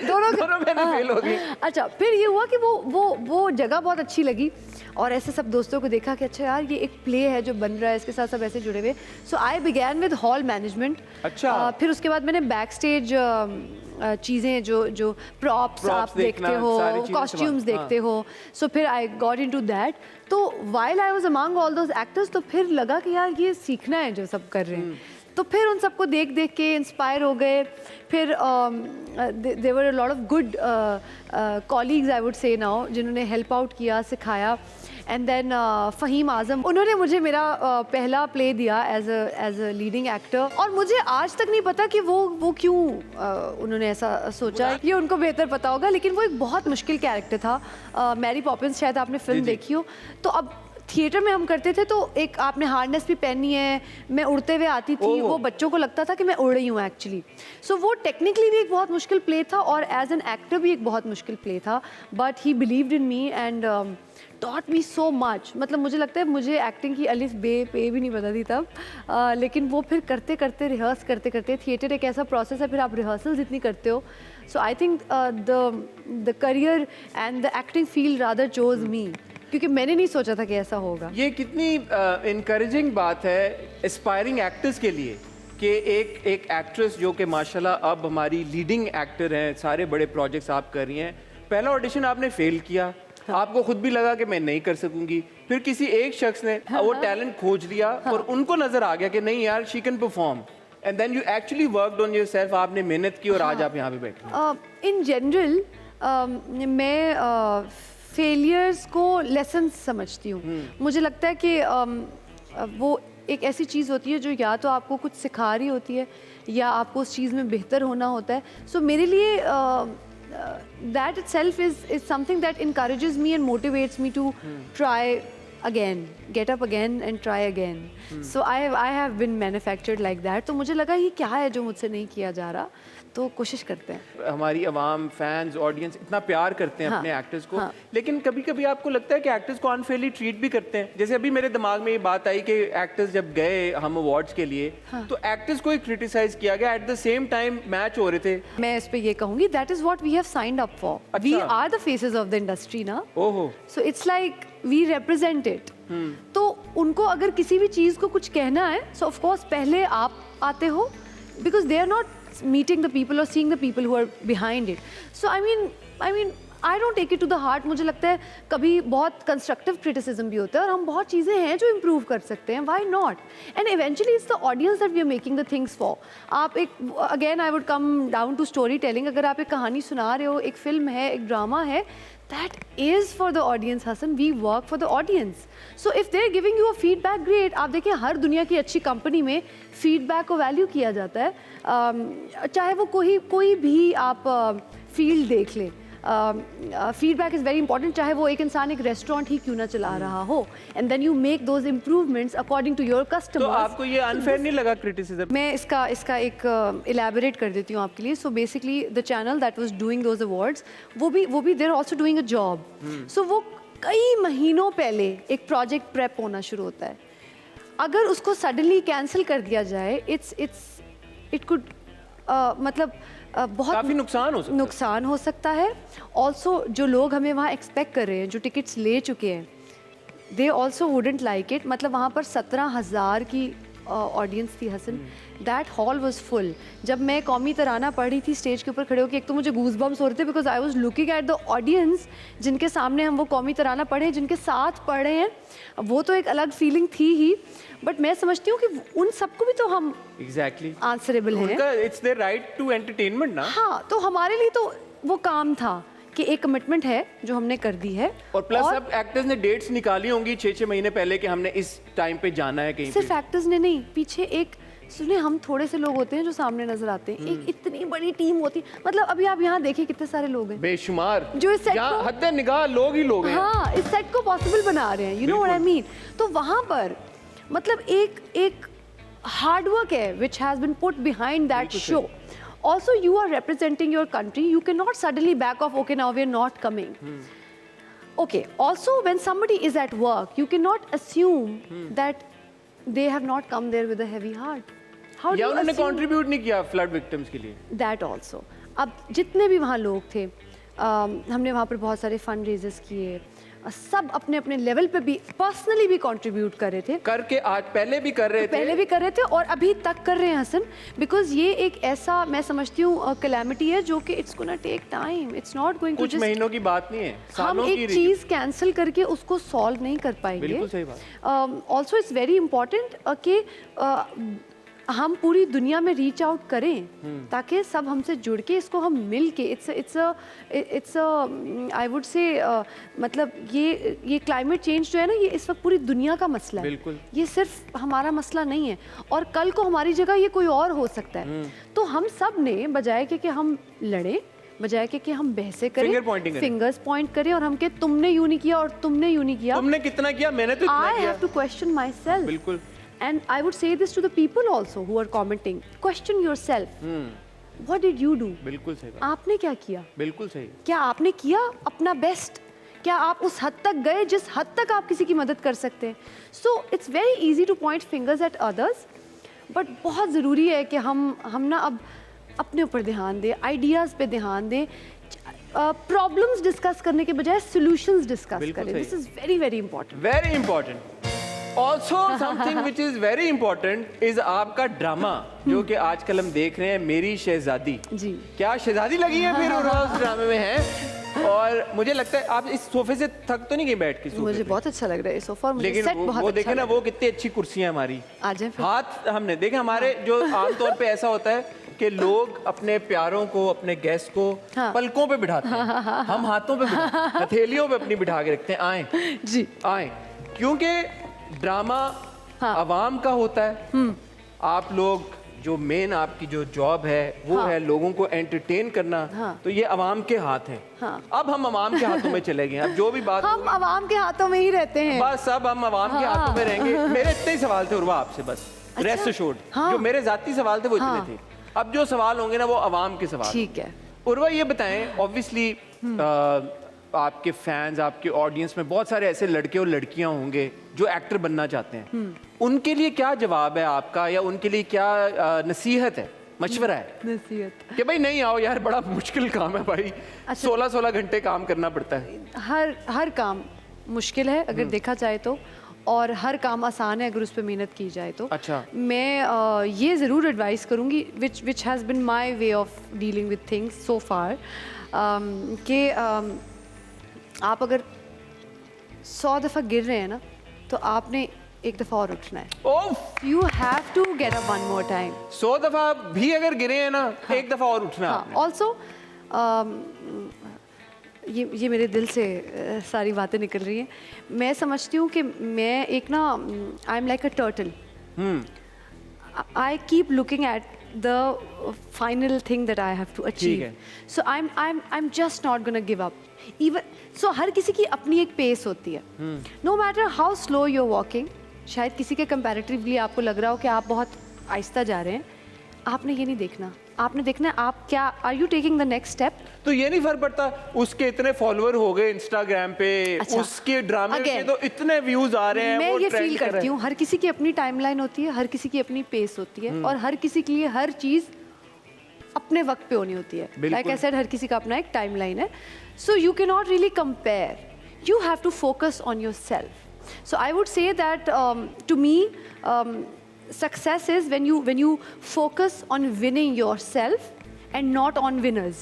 दोनों मैंने फेल हो गई। अच्छा, फिर ये हुआ कि वो जगह बहुत अच्छी लगी और ऐसे सब दोस्तों को देखा कि अच्छा यार ये एक प्ले है जो बन रहा है, इसके साथ सब ऐसे जुड़े हुए। So I began with hall management. अच्छा। फिर उसके बाद मैंने बैक स्टेज चीज़ें जो प्रॉप्स आप देखते हो, कॉस्ट्यूम्स देखते हो, सो फिर आई गॉट इनटू दैट। तो while I was among all those actors, तो फिर लगा कि यार ये सीखना है जो सब कर रहे हैं। तो फिर उन सबको देख के इंस्पायर हो गए। फिर there were a lot of good colleagues, I would say now, जिन्होंने हेल्प आउट किया, सिखाया। एंड देन फ़हीम आज़म, उन्होंने मुझे मेरा पहला प्ले दिया एज अ लीडिंग एक्टर, और मुझे आज तक नहीं पता कि वो क्यों उन्होंने ऐसा सोचा, ये उनको बेहतर पता होगा। लेकिन वो एक बहुत मुश्किल कैरेक्टर था। मैरी पॉपिंस, शायद आपने फिल्म देखी हो। तो अब थिएटर में हम करते थे तो एक आपने हार्नेस भी पहनी है, मैं उड़ते हुए आती थी, वो बच्चों को लगता था कि मैं उड़ रही हूँ एक्चुअली। सो वो टेक्निकली भी एक बहुत मुश्किल प्ले था और एज एन एक्टर भी एक बहुत मुश्किल प्ले था, but he believed in me and taught me so much. मतलब मुझे लगता है मुझे एक्टिंग की अलिफ बे पे भी नहीं पता थी तब, लेकिन वो फिर करते रिहर्स करते थिएटर एक ऐसा प्रोसेस है, फिर आप रिहर्सल्स इतनी करते हो। So I think the career and the acting field rather chose me, क्योंकि मैंने नहीं सोचा था कि ऐसा होगा। ये कितनी इनकरेजिंग बात है एस्पायरिंग एक्टर्स के लिए कि एक एक्ट्रेस जो कि माशाल्लाह अब हमारी लीडिंग एक्टर हैं, सारे बड़े प्रोजेक्ट्स आप कर रही हैं, पहला ऑडिशन आपने फेल किया, आपको खुद भी लगा कि मैं नहीं कर सकूंगी, फिर किसी एक शख्स ने वो टैलेंट खोज लिया और उनको नजर आ गया कि नहीं यार she can perform, and then you actually worked on yourself, आपने मेहनत की और आज आप यहाँ पे बैठे। इन जनरल मैं फेलियर्स को लेसन्स समझती हूँ। मुझे लगता है कि वो एक ऐसी चीज़ होती है जो या तो आपको कुछ सिखा रही होती है या आपको उस चीज़ में बेहतर होना होता है। सो मेरे लिए that itself is something that encourages me and motivates me to try again, get up again and try again. So I have been manufactured like that. तो मुझे लगा ये क्या है जो मुझसे नहीं किया जा रहा, तो कोशिश करते हैं। हमारी आवाम, फैंस, ऑडियंस इतना प्यार करते हैं हाँ, अपने एक्टर्स को, हाँ। लेकिन कभी कभी आपको लगता है कि एक्टर्स को अनफेयरली ट्रीट भी करते हैं। जैसे अभी मेरे दिमाग में ये बात आई कि एक्टर्स जब गए हम अवार्ड्स के लिए, तो एक्टर्स को ही क्रिटिसाइज किया गया, at the same time match हो रहे थे। मैं इस पे ये कहूँगी that is what we have signed up for. We अच्छा। Are the faces of the industry ना, ओहो, so it's like we represent it. तो उनको अगर किसी भी चीज़ को कुछ कहना है, सो ऑफ कोर्स पहले आप आते हो, because they are not meeting the people or seeing the people who are behind it. So I mean I don't take it to the heart. मुझे लगता है कभी बहुत constructive criticism भी होता है और हम बहुत चीज़ें हैं जो improve कर सकते हैं. Why not? And eventually it's the audience that we are making the things for. आप एक again I would come down to storytelling. अगर आप एक कहानी सुना रहे हो, एक फिल्म है, एक ड्रामा है, that is for the audience, Hassan. We work for the audience. So if they're giving you a feedback, great. आप देखिए हर दुनिया की अच्छी कंपनी में feedback को वैल्यू किया जाता है, चाहे वो कोई भी आप फील्ड देख लें। फीडबैक इज़ वेरी इंपॉर्टेंट, चाहे वो एक इंसान एक रेस्टोरेंट ही क्यों ना चला रहा हो, and then you make those improvements according to your customers. तो आपको ये अनफेयर नहीं लगा क्रिटिसिज्म? मैं इसका एक इलेबोरेट कर देती हूँ आपके लिए। So basically the channel that was doing those awards, वो भी they are also doing a job. सो वो कई महीनों पहले एक प्रोजेक्ट प्रेप होना शुरू होता है। अगर उसको सडनली कैंसिल कर दिया जाए, इट कुड मतलब बहुत काफी नुकसान हो सकता है। ऑल्सो जो लोग हमें वहाँ एक्सपेक्ट कर रहे हैं, जो टिकट्स ले चुके हैं, they also wouldn't like it. मतलब वहाँ पर 17,000 की ऑडियंस थी Hasan. That hall was full. जब मैं कौमी तराना पढ़ रही थी स्टेज के ऊपर खड़े होकर, एक तो मुझे गूज बम्स हो रहे थे because I was looking at the audience जिनके सामने हम वो कौमी तराना पढ़े, जिनके साथ पढ़े हैं। वो तो एक अलग फीलिंग थी ही, बट मैं समझती हूँ कि उन सबको भी तो हम एग्जैक्टली आंसरेबल हैं। उनका it's their right to entertainment ना। हाँ, तो हमारे लिए तो वो काम था कि एक कमिटमेंट है जो हमने कर दी है। और प्लस अब एक्टर्स ने डेट्स निकाली होंगी 6-6 महीने पहले कि हमने इस टाइम पे जाना है कहीं पे। सिर्फ एक्टर्स ने नहीं, पीछे एक सुने, हम थोड़े से लोग होते हैं जो सामने नजर आते हैं, एक इतनी बड़ी टीम होती है। मतलब अभी आप यहाँ देखिए कितने सारे लोग हैं, बेशुमार, जो इस सेट यहाँ को हद निगाह लोग ही लोग हैं। हाँ, इस सेट को पॉसिबल बना रहे हैं। You know what I mean. तो वहाँ पर मतलब एक हार्ड वर्क है which has been put behind that show. Also, you are representing your country. You cannot suddenly back off. Okay, now we are not coming. Okay. Also, when somebody is at work, you cannot assume that they have not come there with a heavy heart. How do या you उन्होंने assume contribute नहीं किया flood victims के लिए? that also? अब जितने भी वहाँ लोग थे, हमने वहाँ पर बहुत सारे फंड रेजेस किए, सब अपने अपने लेवल पे भी पर्सनली भी कंट्रीब्यूट कर रहे थे, करके आज पहले भी कर रहे थे और अभी तक कर रहे हैं हसन। बिकॉज ये एक ऐसा मैं समझती हूँ कैलेमिटी है जो कि it's gonna take time, it's not going to कुछ महीनों की बात नहीं है, हम सालों की एक चीज़ कैंसिल करके उसको सॉल्व नहीं कर पाएंगे। बिल्कुल सही बात। ऑल्सो इट्स वेरी इंपॉर्टेंट कि हम पूरी दुनिया में रीच आउट करें ताकि सब हमसे जुड़ के इसको हम मिल के इट्स आई वुड से मतलब ये क्लाइमेट चेंज जो है ना, ये इस वक्त पूरी दुनिया का मसला है। बिल्कुल। ये सिर्फ हमारा मसला नहीं है, और कल को हमारी जगह ये कोई और हो सकता है। तो हम सब ने बजाय कि हम लड़ें, बजाय कि हम बहसे करें, फिंगर्स पॉइंट करें और हम के तुमने यूं नहीं किया और तुमने यूं नहीं किया, तुमने कितना किया, मैंने तो इतना I किया। have to question myself. बिल्कुल। And I would say this to the people also who are commenting. Question yourself. What did you do? बिल्कुल सही बात। आपने क्या किया? बिल्कुल सही। क्या आपने किया अपना बेस्ट? क्या आप उस हद तक गए जिस हद तक आप किसी की मदद कर सकते हैं? So it's very easy to point fingers at others, but बहुत ज़रूरी है कि हम ना अब अपने ऊपर ध्यान दें, आइडियाज़ पे ध्यान दें, प्रॉब्लम्स डिस्कस करने के बजाय सॉल्यूशंस डिस्कस करें। This is very very important. Very important. Also something which is very important is आपका ड्रामा जो कि आजकल हम देख रहे हैं, मेरी शहजादी। जी। क्या शहजादी लगी है फिर उस ड्रामे में है? और मुझे लगता है आप इस सोफे से थक तो नहीं गई बैठ के सोफे मुझे पे? बहुत अच्छा लग रहा है ये सोफा और मुझे लेकिन सेट बहुत वो अच्छा देखे ना, लग वो कितनी अच्छी कुर्सियां हमारी। आ जाए फिर। हाथ हमने देखे हमारे जो आमतौर पे ऐसा होता है कि लोग अपने प्यारों को, अपने गेस्ट को हाँ। पलकों पे बिठाते हैं, हम हाथों पे हथेलियों पे अपनी बिठा के रखते हैं। आए जी आए, क्योंकि ड्रामा हाँ। आवाम का होता है। आप लोग जो मेन आपकी जो जॉब है वो हाँ। है लोगों को एंटरटेन करना। हाँ। तो ये अवाम के हाथ है। हाँ। अब हम अवाम के हाथों में चले गए हैं। अब जो भी बात हम आवाम के हाथों में ही रहते हैं। बस अब हम अवाम के हाथों में रहेंगे। मेरे इतने ही सवाल थे उर्वा आपसे, बस अच्छा? Rest assured. हाँ। जो मेरे जाती सवाल थे वो इतने हाँ। थे। अब जो सवाल होंगे ना वो अवाम के सवाल। ठीक है। उर्वा ये बताएं, ऑब्वियसली आपके फैंस, आपके ऑडियंस में बहुत सारे ऐसे लड़के और लड़कियां होंगे जो एक्टर बनना चाहते हैं। उनके लिए क्या जवाब है आपका, या उनके लिए क्या नसीहत है, मशवरा है नसीहत कि भाई नहीं आओ यार, बड़ा मुश्किल काम है भाई। अच्छा। 16-16 घंटे काम करना पड़ता है। हर काम मुश्किल है अगर देखा जाए तो, और हर काम आसान है अगर उस पर मेहनत की जाए तो। अच्छा। मैं ये ज़रूर एडवाइस करूँगी which has been my way of dealing with things so far, कि आप अगर 100 दफ़ा गिर रहे हैं ना तो आपने एक दफ़ा और उठना है। ओफ, you have to get up one more time. 100 दफा भी अगर गिरे हैं ना, एक दफा और उठना है हाँ, आपने। ऑल्सो ये मेरे दिल से सारी बातें निकल रही हैं। मैं समझती हूँ कि मैं एक ना, I am like a turtle. I keep looking at the final thing that I have to achieve. So I'm just not gonna give up. Even so, हर किसी की अपनी एक पेस होती है. No matter how slow you're walking, शायद किसी के comparatively आपको लग रहा हो कि आप बहुत आहिस्ता जा रहे हैं. आपने ये नहीं देखना. आपने देखना है आप क्या, are you taking the next step? तो ये नहीं फर्क पड़ता उसके इतने फॉलोअर हो गए इंस्टाग्राम पे, अच्छा, उसके ड्रामे के again, तो इतने व्यूज आ रहे हैं, मैं वो ये ट्रेंड फील कर रहे करती हैं। हूँ हर किसी की अपनी टाइमलाइन होती है, हर किसी की अपनी पेस होती है, और हर किसी के लिए हर चीज़ अपने वक्त पे होनी होती है. लाइक आई सेड, हर किसी का अपना एक टाइमलाइन है. So you can not really compare, you have to focus on yourself. So I would say that to me success is when you focus on winning yourself and not on winners.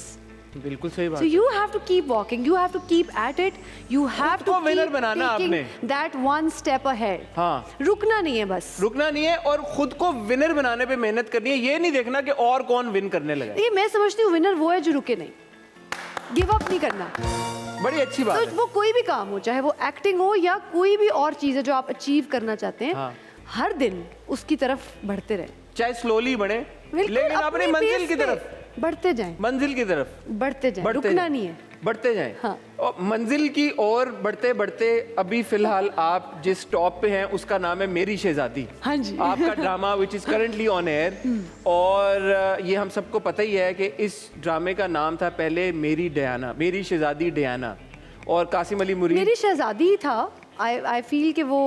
बिल्कुल सही बात So you have to keep walking, you have to keep at it, you have to को winner keep बनाना taking आपने। that one step ahead. हाँ। रुकना नहीं है बस. रुकना नहीं है और खुद को विनर बनाने पे मेहनत करनी है। ये नहीं देखना कि और कौन विन करने लगा। ये मैं समझती हूँ विनर वो है जो रुके नहीं, गिव अप नहीं करना. बड़ी अच्छी बात तो है। वो कोई भी काम हो, चाहे वो एक्टिंग हो या कोई भी और चीज़ है जो आप अचीव करना चाहते हैं, हाँ। हर दिन उसकी तरफ बढ़ते रहे. चाहे स्लोली बढ़े, बिल्कुल लेकिन अपनी मंजिल pace की पे तरफ, बढ़ते जाएं, मंजिल की तरफ बढ़ते जाएं, बढ़ते रुकना जाएं, नहीं है. बढ़ते जाएं। हाँ। और मंजिल की ओर बढ़ते बढ़ते अभी फिलहाल आप जिस टॉप पे हैं उसका नाम है मेरी शहजादी। हाँ जी. आपका drama which is currently on air, और ये हम सबको पता ही है कि इस ड्रामे का नाम था पहले मेरी डयाना, मेरी शहजादी डयाना, और कासिम अली मुरीद। मेरी शहजादी ही था. I feel कि वो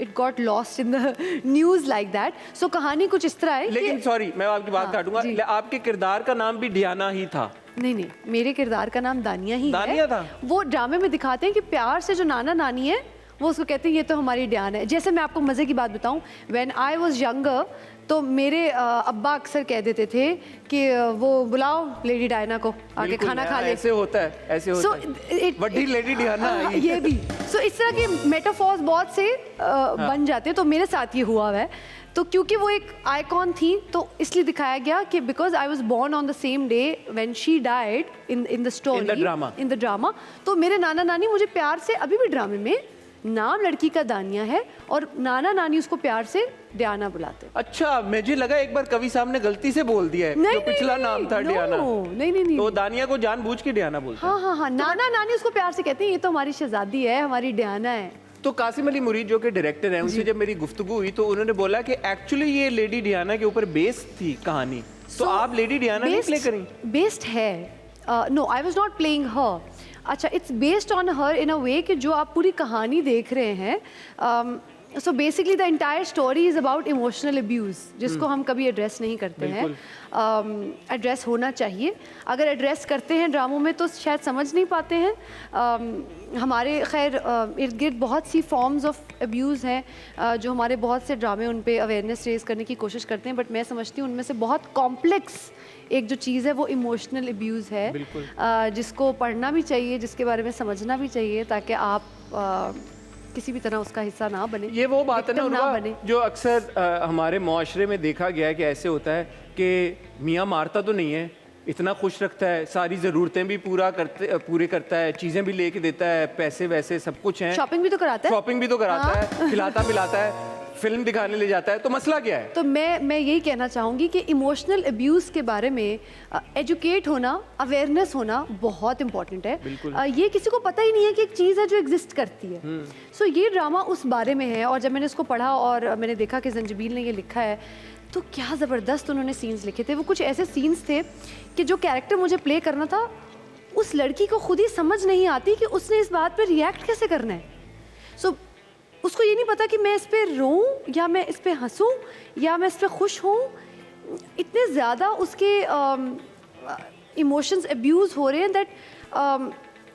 it got lost in the news like that. So कहानी कुछ इस तरह है लेकिन कि सॉरी मैं आपकी बात हाँ, काटूंगा, जी। आपके किरदार का नाम भी डियाना ही था। नहीं नहीं, मेरे किरदार का नाम दानिया ही दानिया है. था? वो ड्रामे में दिखाते हैं कि प्यार से जो नाना नानी है वो उसको कहते हैं ये तो हमारी ड्यान है. जैसे मैं आपको मज़े की बात बताऊं, व्हेन आई वाज यंगर तो मेरे अब्बा अक्सर कह देते थे कि वो बुलाओ लेडी डायना को आके बिल्कुल, खाना खा ले. ऐसे होता है, ऐसे होता है। वड्डी लेडी डियाना हाँ, आई। ये भी. सो इस तरह के मेटाफॉर्स बहुत से बन जाते हैं. तो मेरे साथ ये हुआ है. तो क्योंकि वो एक आइकॉन थी तो इसलिए दिखाया गया कि because I was born on the same day when she died in the story, in the drama. तो मेरे नाना नानी मुझे प्यार से, अभी भी ड्रामे में नाम लड़की का दानिया है और नाना नानी उसको प्यार से डियाना बुलाते हैं. अच्छा, मुझे लगा एक बार कवि साहब ने गलती से बोल दिया है, जो पिछला नाम था डियाना। नहीं, तो दानिया को जानबूझ के डियाना बोलते हैं। हाँ, नाना नानी उसको प्यार से कहते हैं ये तो हमारी शहजादी है, हमारी डियाना है. तो कासिम अली मुरीद जो कि डायरेक्टर हैं, उनसे जब मेरी गुफ्तगू हुई तो उन्होंने बोला कि एक्चुअली ये लेडी डियाना के ऊपर बेस्ड थी कहानी। तो आप लेडी डियाना नहीं प्ले करें? बेस्ड है. No, I was not playing her. अच्छा, it's based on her in a way कि जो आप पूरी कहानी देख रहे हैं, so basically the entire story is about emotional abuse, जिसको हम कभी एड्रेस नहीं करते हैं। एड्रेस होना चाहिए, अगर एड्रेस करते हैं ड्रामों में तो शायद समझ नहीं पाते हैं। हमारे खैर इर्द गिर्द बहुत सी फॉर्म्स ऑफ अब्यूज़ हैं जो हमारे बहुत से ड्रामे उन पे अवेयरनेस रेज करने की कोशिश करते हैं, बट मैं समझती हूँ उनमें से बहुत कॉम्प्लेक्स एक जो चीज़ है वो इमोशनल अब्यूज़ है, जिसको पढ़ना भी चाहिए, जिसके बारे में समझना भी चाहिए, ताकि आप किसी भी तरह उसका हिस्सा ना बने। ये वो बात है ना victim ना उनका, बने। जो अक्सर हमारे मुआशरे में देखा गया है कि ऐसे होता है कि मियाँ मारता तो नहीं है, इतना खुश रखता है, सारी ज़रूरतें भी पूरे करता है, चीज़ें भी लेके देता है, पैसे वैसे सब कुछ हैं, शॉपिंग भी तो कराता है। शॉपिंग भी तो कराता है, खिलाता पिलाता है, फिल्म दिखाने ले जाता है, तो मसला क्या है? तो मैं यही कहना चाहूँगी कि इमोशनल अब्यूज़ के बारे में एजुकेट होना, अवेयरनेस होना बहुत इंपॉर्टेंट है। ये किसी को पता ही नहीं है कि एक चीज़ है जो एग्जिस्ट करती है। सो ये ड्रामा उस बारे में है, और जब मैंने इसको पढ़ा और मैंने देखा कि जंजीबील ने ये लिखा है, तो क्या ज़बरदस्त उन्होंने सीन्स लिखे थे। वो कुछ ऐसे सीन्स थे कि जो कैरेक्टर मुझे प्ले करना था, उस लड़की को खुद ही समझ नहीं आती कि उसने इस बात पर रिएक्ट कैसे करना है। सो उसको ये नहीं पता कि मैं इस पे रोऊं या मैं इस पे हंसूं या मैं इस पे खुश हूं। इतने ज़्यादा उसके इमोशंस अब्यूज़ हो रहे हैं दैट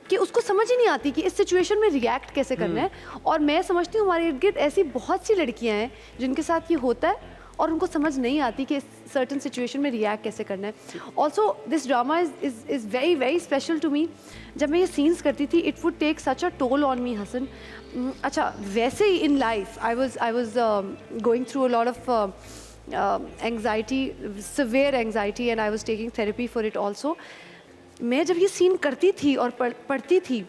कि उसको समझ ही नहीं आती कि इस सिचुएशन में रिएक्ट कैसे करना है। और मैं समझती हूँ हमारे इर्द गिर्द ऐसी बहुत सी लड़कियाँ हैं जिनके साथ ये होता है और उनको समझ नहीं आती कि इस सर्टन सिचुएशन में रिएक्ट कैसे करना है। Also this drama is very very special to me. जब मैं ये सीन्स करती थी, it would take such a toll on me Hasan. अच्छा, वैसे ही in life I was going through a lot of anxiety, severe anxiety, and I was taking therapy for it also. मैं जब ये सीन करती थी और पढ़ती थी,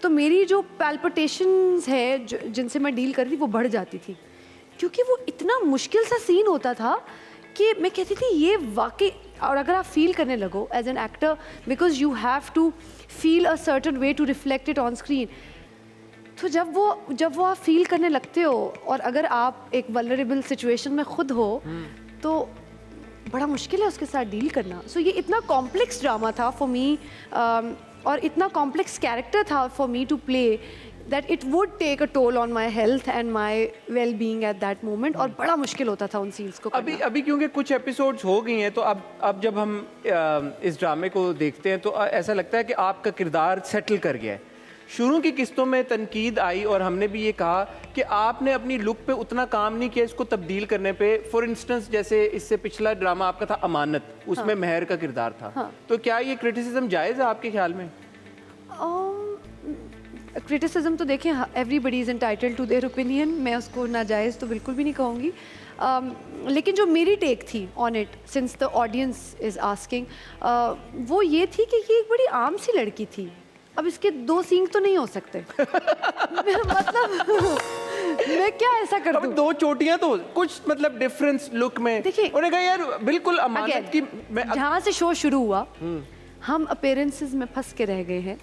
तो मेरी जो पैल्पिटेशंस है जिनसे मैं डील कर रही थी, वो बढ़ जाती थी, क्योंकि वो इतना मुश्किल सा सीन होता था कि मैं कहती थी ये वाकई। और अगर आप फील करने लगो as an actor, because you have to feel a certain way to reflect it on screen, तो जब वो आप फील करने लगते हो, और अगर आप एक वल्नरेबल सिचुएशन में खुद हो, तो बड़ा मुश्किल है उसके साथ डील करना। सो ये इतना कॉम्प्लेक्स ड्रामा था फॉर मी, और इतना कॉम्प्लेक्स कैरेक्टर था for me to play, that it would take a toll on my health and my well-being at that moment, और बड़ा मुश्किल होता था उन सीन्स को करना। अभी क्योंकि कुछ एपिसोड्स हो गई हैं, तो अब जब हम इस ड्रामे को देखते हैं तो ऐसा लगता है कि आपका किरदार सेटल कर गया है। शुरू की किस्तों में तनकीद आई और हमने भी ये कहा कि आपने अपनी लुक पे उतना काम नहीं किया इसको तब्दील करने पे। फॉर इंस्टेंस, जैसे इससे पिछला ड्रामा आपका था अमानत, उसमें महर का किरदार था। तो क्या ये क्रिटिसिज्म जायज़ है आपके ख्याल में? क्रिटिसिज्म तो देखें, everybody is entitled to their opinion, मैं उसको नाजायज़ तो बिल्कुल भी नहीं कहूँगी। लेकिन जो मेरी टेक थी on it, since the audience is asking, वो ये थी कि ये एक बड़ी आम सी लड़की थी। अब इसके 2 सींग तो नहीं हो सकते। मतलब मैं क्या ऐसा कर दूं? 2 चोटियां तो कुछ मतलब डिफरेंस लुक में। देखिए, उन्होंने कहा यार बिल्कुल अमानत की। जहाँ से शो शुरू हुआ, हम अपीयरेंसेस में फंस के रह गए हैं।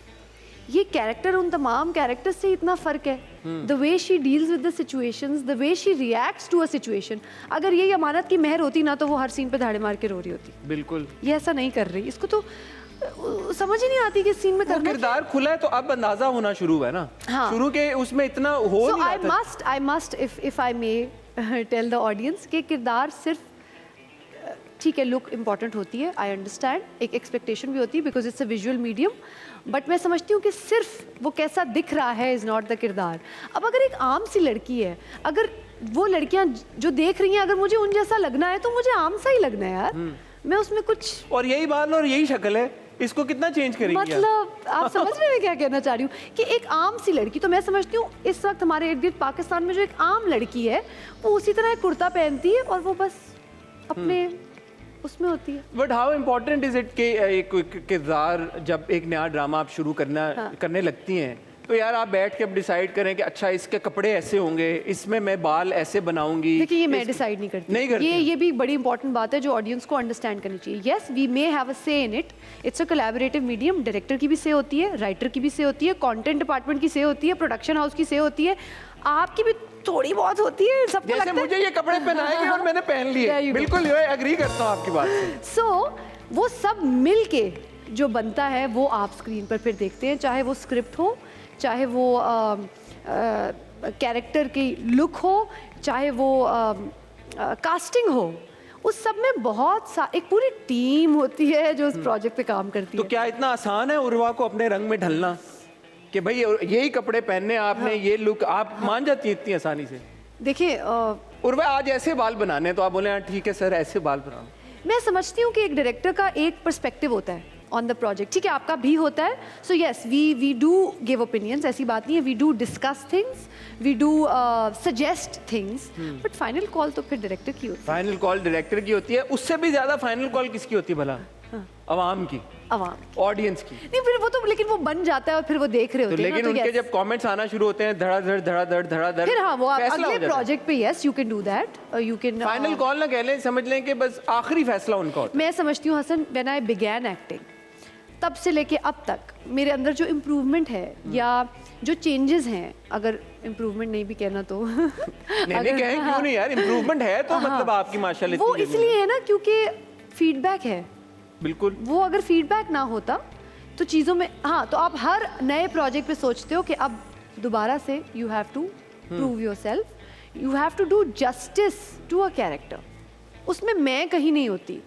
ये कैरेक्टर उन तमाम कैरेक्टर्स से इतना फ़र्क है, the way she deals with the situations, the way she reacts to a situation. अगर यही अमानत की महर होती ना, तो वो हर सीन पे धाड़े मार के रो रही होती। बिल्कुल, ये ऐसा नहीं कर रही, इसको तो समझ ही नहीं आती कि सीन में करना। किरदार खुला है तो अब अंदाजा होना शुरू है ना। हाँ। शुरू के उसमें इतना हो नहीं रहा था। I must if I may tell the audience कि किरदार सिर्फ, ठीक है, लुक इम्पॉर्टेंट होती है, आई अंडरस्टैंड, एक एक्सपेक्टेशन भी होती है because it's a visual medium, but मैं समझती हूँ कि सिर्फ वो कैसा दिख रहा है इज़ नॉट द किरदार। अब अगर एक आम सी लड़की है, अगर वो लड़कियाँ जो देख रही हैं, अगर मुझे उन जैसा लगना है तो मुझे आम सा ही लगना है यार। मैं उसमें कुछ, और यही बाल और यही शक्ल है, इसको कितना चेंज करेंगे? मतलब आप समझ रहे हैं मैं क्या कहना चाह रही हूँ कि एक आम सी लड़की, तो मैं समझती हूँ इस वक्त हमारे इर्द गिर्द पाकिस्तान में जो एक आम लड़की है, वो उसी तरह एक कुर्ता पहनती है और वो बस अपने उसमें होती है। But how important is it कि एक किरदार जब एक नया ड्रामा आप शुरू करने लगती हैं, तो यार आप बैठ के अब डिसाइड करें कि अच्छा इसके कपड़े ऐसे होंगे, इसमें मैं बाल ऐसे बनाऊंगी। देखिए, ये मैं डिसाइड नहीं करती। ये भी बड़ी इंपॉर्टेंट बात है जो ऑडियंस को अंडरस्टैंड करनी चाहिए। Yes, we may have a say in it, it's a collaborative medium. Director की भी से होती है, राइटर की भी से होती है, कंटेंट डिपार्टमेंट की से होती है, प्रोडक्शन हाउस की से होती है, आपकी भी थोड़ी बहुत होती है। सबको जैसे लगता है मुझे ये कपड़े पहनाएंगे और मैंने पहन लिए, बिल्कुल एग्री करता हूँ आपकी बात से। सो वो सब मिल के जो बनता है वो आप स्क्रीन पर फिर देखते हैं, चाहे वो स्क्रिप्ट हो, चाहे वो कैरेक्टर की लुक हो, चाहे वो कास्टिंग हो, उस सब में एक पूरी टीम होती है जो उस प्रोजेक्ट पे काम करती तो है। क्या इतना आसान है उर्वा को अपने रंग में ढलना कि भाई यही कपड़े पहनने आपने, ये लुक आप मान जाती हैं इतनी आसानी से? देखिए उर्वा आज ऐसे बाल बनाने हैं तो आप बोले हाँ ठीक है सर ऐसे बाल बनाओ। मैं समझती हूँ कि एक डायरेक्टर का एक पर्सपेक्टिव होता है ऑन द प्रोजेक्ट, ठीक है, आपका भी होता है। So yes, we do give opinions, ऐसी बात नहीं है, we do discuss things, we do suggest things, but final call तो फिर डायरेक्टर की होती है। फाइनल कॉल डायरेक्टर की होती है, उससे भी ज्यादा फाइनल कॉल किसकी होती है भला? अवाम की, आवाम ऑडियंस की। नहीं, फिर वो तो, लेकिन वो बन जाता है और फिर वो देख रहे तो होते हैं ना, लेकिन उनके yes. जब कमेंट्स आना शुरू होते हैं धड़ाधड़ धड़ाधड़ धड़ाधड़, फिर हाँ, वो आप फैसला हो अगले जाता है। प्रोजेक्ट पे yes you can do that, you can final call ना कह लें, समझ लें कि बस आखिरी फैसला उनका होता मैं समझती हूँ Hasan, when I began acting, तब से लेके अब तक मेरे अंदर जो इम्प्रूवमेंट है या जो चेंजेस हैं, अगर इम्प्रूवमेंट नहीं भी कहना तो है। नहीं कहें क्यों नहीं यार, इम्प्रूवमेंट है तो मतलब आपकी माशाल्लाह वो इतनी जमीन इसलिए है ना क्योंकि फीडबैक है। है। बिल्कुल। वो अगर फीडबैक ना होता तो चीज़ों में, हाँ, तो आप हर नए प्रोजेक्ट पे सोचते हो कि अब दोबारा से you have to prove yourself, you have to do justice to a character. उसमें मैं कहीं नहीं होती,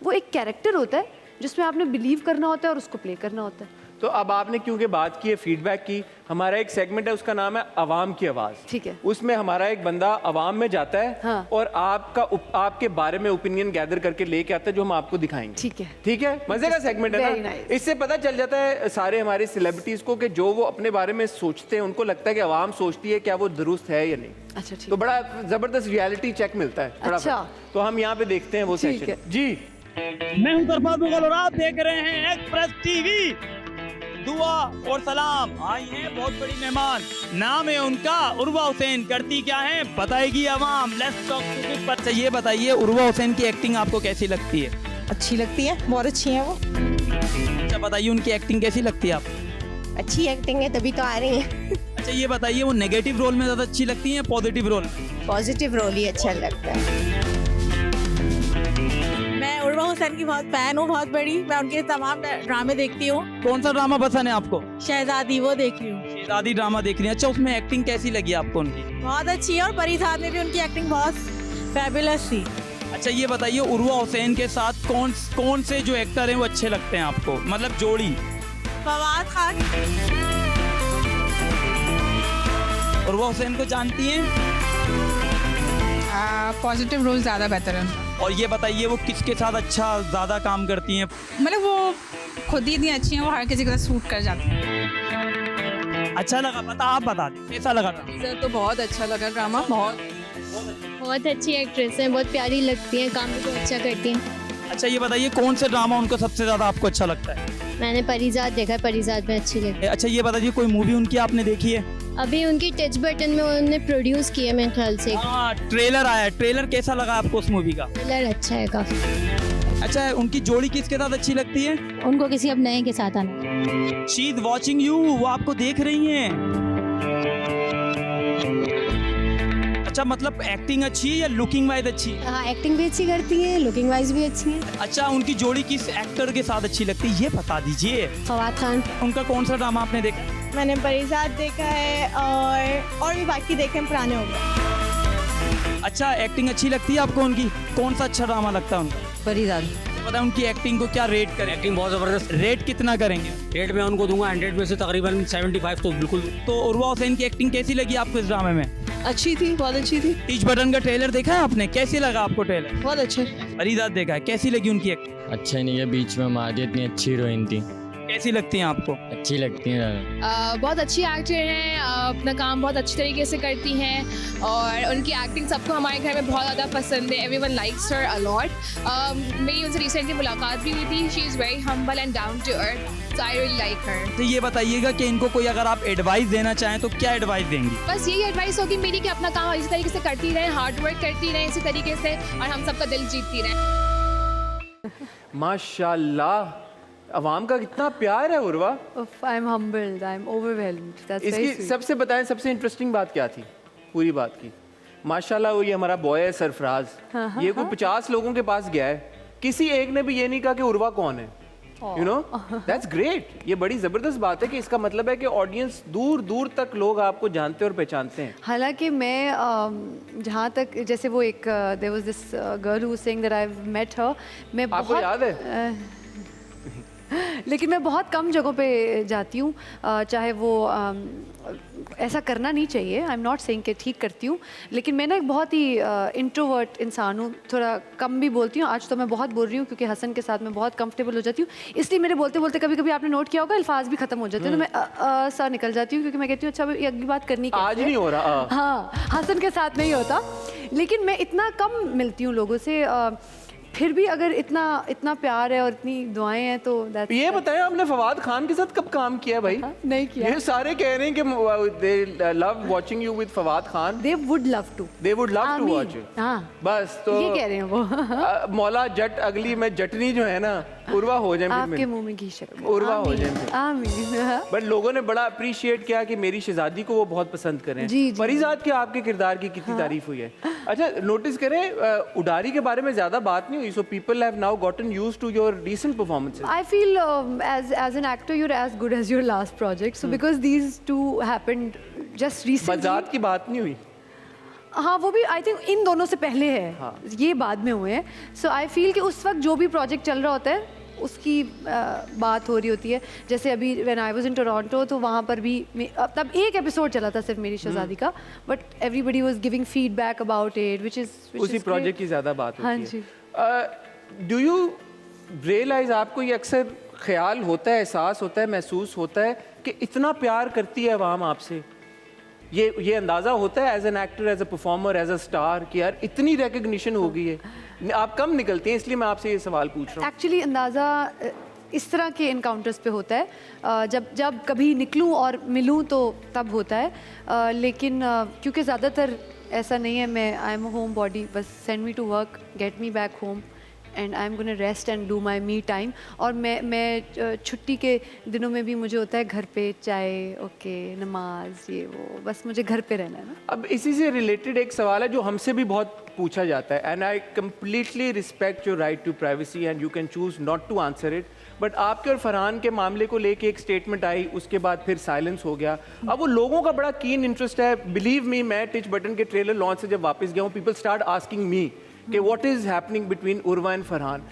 वो एक कैरेक्टर होता है जिसमें आपने बिलीव करना होता है और उसको प्ले करना होता है। तो अब आपने क्योंकि बात की है फीडबैक की, हमारा एक सेगमेंट है उसका नाम है अवाम की आवाज़। ठीक है। उसमें हमारा एक बंदा अवाम में जाता है हाँ। और आपके बारे में ओपिनियन गैदर करके लेके आता है जो हम आपको दिखाएंगे। ठीक है। ठीक है, मजे का सेगमेंट है Very ना। nice. इससे पता चल जाता है सारे हमारे सेलिब्रिटीज को कि जो वो अपने बारे में सोचते हैं उनको लगता है कि अवाम सोचती है क्या वो दुरुस्त है या नहीं। अच्छा, ठीक। तो बड़ा जबरदस्त रियलिटी चेक मिलता है फटाफट। अच्छा। तो हम यहाँ पे देखते हैं वो ठीक सेक्शन। है। जी मैं हूं तरफात मुगल और आप देख रहे हैं एक्सप्रेस टीवी। दुआ और सलाम, आई हैं बहुत बड़ी मेहमान, नाम है उनका उर्वा हुसैन, करती क्या है बताएगी अवाम। Let's talk to this. अच्छा ये बताइए, उर्वा हुसैन की एक्टिंग आपको कैसी लगती है? अच्छी लगती है, बहुत अच्छी है वो। अच्छा बताइए, उनकी एक्टिंग कैसी लगती है आपको? अच्छी एक्टिंग है तभी तो आ रही है। अच्छा ये बताइए, वो नेगेटिव रोल में ज़्यादा अच्छी लगती है या पॉजिटिव रोल में? पॉजिटिव रोल ही अच्छा लगता है। मैं उर्वा हुसैन की बहुत फैन हूँ, बहुत बड़ी। मैं उनके तमाम ड्रामे देखती हूँ। कौन सा ड्रामा पसंद है आपको? शहजादी वो देख रही हूँ, शहजादी ड्रामा देख रही है। अच्छा उसमें एक्टिंग कैसी लगी आपको उनकी? बहुत अच्छी है। और परिजात में भी उनकी एक्टिंग बहुत फैबुलस थी। अच्छा ये बताइए, उर्वा हुसैन के साथ कौन से जो एक्टर हैं वो अच्छे लगते हैं आपको, मतलब जोड़ी? फवाद खान। उर्वा हुसैन को जानती हैं? पॉजिटिव रोल ज़्यादा बेहतर है। और ये बताइए, वो किसके साथ अच्छा ज़्यादा काम करती हैं? मतलब वो खुद ही इतनी अच्छी हैं, वो हर किसी के साथ सूट कर जाती हैं। अच्छा लगा, आप बता दें कैसा लगा था? तो बहुत अच्छा लगा ड्रामा, बहुत अच्छी एक्ट्रेस हैं, बहुत प्यारी लगती हैं, काम भी बहुत अच्छा करती हैं। अच्छा ये बताइए, कौन से ड्रामा उनको सबसे ज़्यादा आपको अच्छा लगता है? मैंने परिजात देखा है, परिजात में अच्छी लगी। अच्छा ये बताइए, कोई मूवी उनकी आपने देखी है? अभी उनकी टच बटन में उन्होंने प्रोड्यूस किया मेरे ख्याल से। हाँ, ट्रेलर आया, ट्रेलर कैसा लगा आपको उस मूवी का? ट्रेलर अच्छा है काफी। अच्छा उनकी जोड़ी किसके साथ अच्छी लगती है? उनको किसी अब नए के साथ आना। शी इज वॉचिंग यू, वो आपको देख रही हैं। अच्छा मतलब एक्टिंग अच्छी है या लुकिंग वाइज अच्छी है? हाँ, एक्टिंग भी अच्छी करती है, लुकिंग वाइज भी अच्छी है। अच्छा उनकी जोड़ी किस एक्टर के साथ अच्छी लगती है ये बता दीजिए। फवाद खान। उनका कौन सा ड्रामा आपने देखा? मैंने परिजात देखा है और भी बाकी देखे हैं, पुराने हो गए। अच्छा एक्टिंग अच्छी लगती है आपको उनकी? कौन सा अच्छा ड्रामा लगता है उनका? परिजात। पता है उनकी एक्टिंग को क्या रेट करें? एक्टिंग बहुत ज़बरदस्त। रेट कितना करेंगे? रेट मैं उनको दूंगा 100 में से तकरीबन 75, तो बिल्कुल। तो उर्वा हुसैन की एक्टिंग कैसी लगी आपको इस ड्रामे में? अच्छी थी, बहुत अच्छी थी, टीच बटन का ट्रेलर देखा है आपने? कैसी लगा आपको ट्रेलर? बहुत अच्छे। परिजात देखा है, कैसी लगी उनकी एक्टिंग? अच्छा नहीं है, बीच में मारी इतनी अच्छी हीरोइन थी, कैसी लगती हैं आपको? अच्छी लगती है। बहुत अच्छी एक्टर हैं, अपना काम बहुत अच्छी तरीके से करती हैं और उनकी एक्टिंग सबको हमारे घर में बहुत ज़्यादा पसंद है। Everyone likes her a lot. मेरी उनसे रिसेंटली मुलाकात भी हुई थी। She is very humble and down to earth, so I really like her. तो ये बताइएगा कि इनको कोई अगर आप एडवाइस देना चाहें तो क्या एडवाइस देंगी? बस यही एडवाइस होगी मेरी कि अपना काम इसी तरीके से करती रहें, हार्ड वर्क करती रहें इसी तरीके से, और हम सबका दिल जीतती रहें। माशाल्लाह, अवाम का कितना प्यार है Urwa. I am humbled, I am overwhelmed, that's very इसकी स्वीट। सबसे बताएं, सबसे इंटरेस्टिंग बात क्या थी पूरी बात की? माशाल्लाह वो ये हमारा बॉय है सरफराज, ये कोई 50 लोगों के पास गया है, किसी एक ने भी ये नहीं कहा कि उर्वा कौन है। You know that's great. ये बड़ी ज़बरदस्त बात है कि इसका मतलब है कि ऑडियंस दूर दूर तक लोग आपको जानते और पहचानते हैं। हालांकि मैं जहाँ तक जैसे वो एक there was this girl who saying that I have met her, मैं आपको बहुत याद है? लेकिन मैं बहुत कम जगहों पे जाती हूँ, चाहे वो ऐसा करना नहीं चाहिए, आई एम नॉट सेइंग कि ठीक करती हूँ, लेकिन मैं ना एक बहुत ही इंट्रोवर्ट इंसान हूँ, थोड़ा कम भी बोलती हूँ। आज तो मैं बहुत बोल रही हूँ क्योंकि हसन के साथ मैं बहुत कंफर्टेबल हो जाती हूँ, इसलिए मेरे बोलते बोलते कभी कभी आपने नोट किया होगा अल्फाज भी खत्म हो जाते हैं, तो मैं सा निकल जाती हूँ क्योंकि मैं कहती हूँ अच्छा ये अगली बात करनी कैसे आज नहीं हो रहा। हाँ, हसन के साथ नहीं होता, लेकिन मैं इतना कम मिलती हूँ लोगों से, फिर भी अगर इतना प्यार है और इतनी दुआएं हैं तो ये बताएं आपने फवाद खान के साथ कब काम किया भाई? नहीं किया। ये सारे कह रहे हैं कि they love watching you with Fawad Khan. They would love to watch you. हाँ, बस तो ये कह रहे हैं वो। मौला जट अगली में जटनी जो है ना उर्वा हो जाए, आपके मुंह में घी शक्कर उर्वा हो जाए। आमीन। बट लोगों ने बड़ा अप्रिशिएट किया कि मेरी शहजादी को वो बहुत पसंद करें। जी, जी। फरीजाद के आपके किरदार की कितनी तारीफ हुई है। अच्छा नोटिस करें उडारी के बारे में ज्यादा बात नहीं हुई, so people have now gotten used to your recent performances. I feel as an actor you're as good as your last project, so because these two happened just recently. मजाक की बात नहीं हुई। हाँ, वो भी आई थिंक इन दोनों से पहले है। हाँ। ये बाद में हुए हैं, सो आई फील कि उस वक्त जो भी प्रोजेक्ट चल रहा होता है उसकी बात हो रही होती है। जैसे अभी when I was in Toronto तो वहाँ पर भी तब एक एपिसोड चला था सिर्फ मेरी शहजादी का, but everybody was giving feedback about it which is उसी प्रोजेक्ट की ज्यादा बात होती हाँ है। जी। डू यू रियलाइज, आपको ये अक्सर ख्याल होता है, एहसास होता है, महसूस होता है कि इतना प्यार करती है अवाम आपसे? ये अंदाज़ा होता है as an actor, as a performer, as a star कि यार इतनी रिकग्निशन हो गई है? आप कम निकलती हैं इसलिए मैं आपसे ये सवाल पूछ रहा हूँ। एक्चुअली अंदाज़ा इस तरह के इनकाउंटर्स पे होता है, जब कभी निकलूं और मिलूं तो तब होता है, लेकिन क्योंकि ज़्यादातर ऐसा नहीं है, मैं I am a homebody, बस send me to work, get me back home and I am gonna rest and do my me time. और मैं छुट्टी के दिनों में भी मुझे होता है घर पे चाय, ओके, नमाज, ये वो, बस मुझे घर पे रहना है ना। अब इसी से रिलेटेड एक सवाल है जो हमसे भी बहुत पूछा जाता है, and I completely respect your right to privacy and you can choose not to answer it, but आपके और फरहान के मामले को लेके एक स्टेटमेंट आई, उसके बाद फिर साइलेंस हो गया। अब वो लोगों का बड़ा कीन इंटरेस्ट है, बिलीव मी, मैं टिच बटन के ट्रेलर लॉन्च से जब वापस गया हूँ, पीपल स्टार्ट आस्किंग मी कि what is happening between Urwa and Farhan.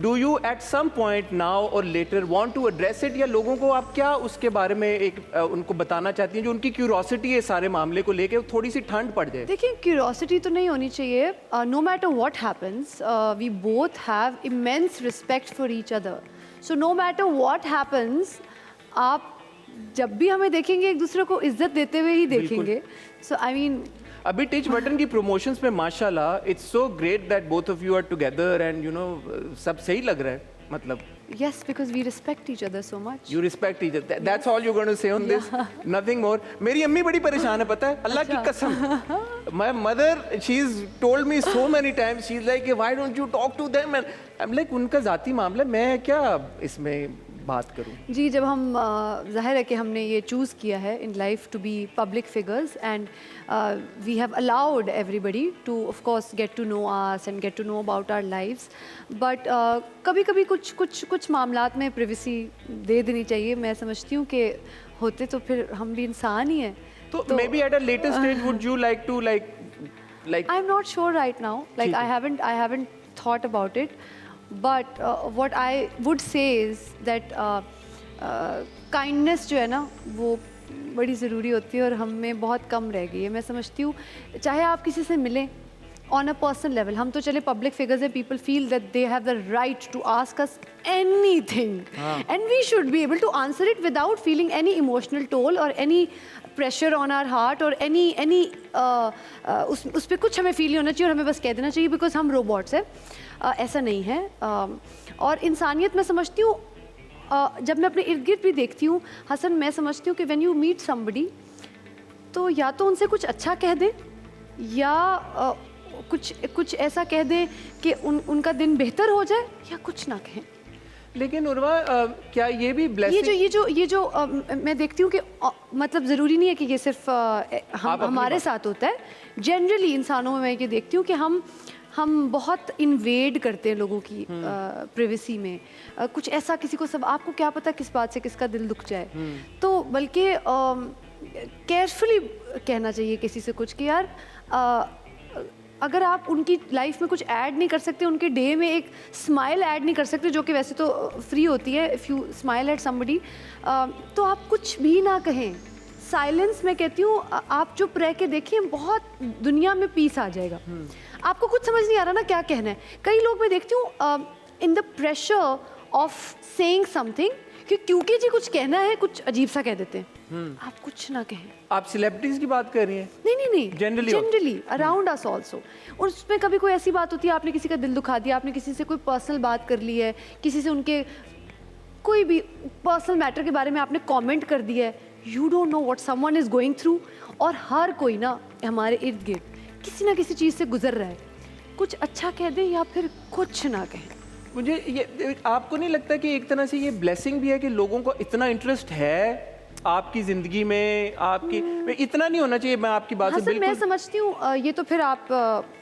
Do you at some point now or later want to address it, या लोगों को आप क्या उसके बारे में एक उनको बताना चाहती हैं जो उनकी क्यूरोसिटी है सारे मामले को लेके, थोड़ी सी ठंड पड़ जाए? देखिए, क्यूरोसिटी तो नहीं होनी चाहिए। No matter what happens, we both have immense respect for each other, so no matter what happens, आप जब भी हमें देखेंगे एक दूसरे को इज्जत देते हुए ही देखेंगे। सो आई मीन अभी टिच बटन की प्रमोशंस में माशाल्लाह it's so great that both of you are together and you know सब सही लग रहा है, मतलब yes, because we respect each other so much. you respect each other, that's all you're going to say on this, nothing more. मेरी अम्मी बड़ी परेशान है पता है, अल्लाह की कसम। my mother, she's told me so many times, she's like why don't you talk to them, and I'm like उनका जाती मामला, मैं क्या इसमें बात करूं। जी, जब हम जाहिर है कि हमने ये चूज़ किया है in life to be public figures and we have allowed everybody to of course get to know us and get to know about our lives, but कभी कभी कुछ मामलात में प्राइवेसी दे देनी चाहिए। मैं समझती हूँ कि होते तो फिर हम भी इंसान ही हैं। तो maybe at a later stage would you like to like I am not sure right now, like I haven't thought about it, but what I would say is that kindness जो है ना वो बड़ी ज़रूरी होती है और हम में बहुत कम रह गई है। मैं समझती हूँ चाहे आप किसी से मिलें on a personal level, हम तो चले public figures हैं, people feel that they have the right to ask us anything and we should be able to answer it without feeling any emotional toll or any pressure on our heart or any उस पर कुछ हमें feel नहीं होना चाहिए और हमें बस कह देना चाहिए बिकॉज हम रोबोट्स हैं। ऐसा नहीं है। और इंसानियत मैं समझती हूँ, जब मैं अपने इर्द गिर्द भी देखती हूँ हसन, मैं समझती हूँ कि व्हेन यू मीट समबडी तो या तो उनसे कुछ अच्छा कह दें या कुछ ऐसा कह दें कि उनका दिन बेहतर हो जाए या कुछ ना कहें। लेकिन उर्वा क्या ये भी ब्लेसिंग, ये जो मैं देखती हूँ कि मतलब ज़रूरी नहीं है कि ये सिर्फ हमारे साथ होता है, जनरली इंसानों में मैं ये देखती हूँ कि हम बहुत इन्वेड करते हैं लोगों की प्रिवेसी में। कुछ ऐसा किसी को सब आपको क्या पता किस बात से किसका दिल दुख जाए, तो बल्कि केयरफुली कहना चाहिए किसी से कुछ कि यार अगर आप उनकी लाइफ में कुछ ऐड नहीं कर सकते, उनके डे में एक स्माइल ऐड नहीं कर सकते, जो कि वैसे तो फ्री होती है if you smile at somebody, तो आप कुछ भी ना कहें। साइलेंस मैं कहती हूँ, आप चुप रह के देखिए, बहुत दुनिया में पीस आ जाएगा। आपको कुछ समझ नहीं आ रहा ना क्या कहना है, कई लोग मैं देखती हूँ in the pressure of saying something, क्योंकि जी कुछ कहना है कुछ अजीब सा कह देते हैं। आप कुछ ना कहें। आप सेलिब्रिटीज की बात कर रही हैं? नहीं, Generally generally around us also. और उसमें कभी कोई ऐसी बात होती है, आपने किसी का दिल दुखा दिया, आपने किसी से कोई पर्सनल बात कर ली है, किसी से उनके कोई भी पर्सनल मैटर के बारे में आपने कमेंट कर दिया है, you don't know what someone is going through. और हर कोई ना हमारे इर्द गिर्द किसी ना किसी चीज़ से गुजर रहा है, कुछ अच्छा कह दें या फिर कुछ ना कहें। मुझे ये आपको नहीं लगता कि एक तरह से ये ब्लेसिंग भी है कि लोगों को इतना इंटरेस्ट है आपकी ज़िंदगी में? आपकी इतना नहीं होना चाहिए, मैं आपकी बात हाँ से सर, बिल्कुल मैं समझती हूँ ये तो फिर आप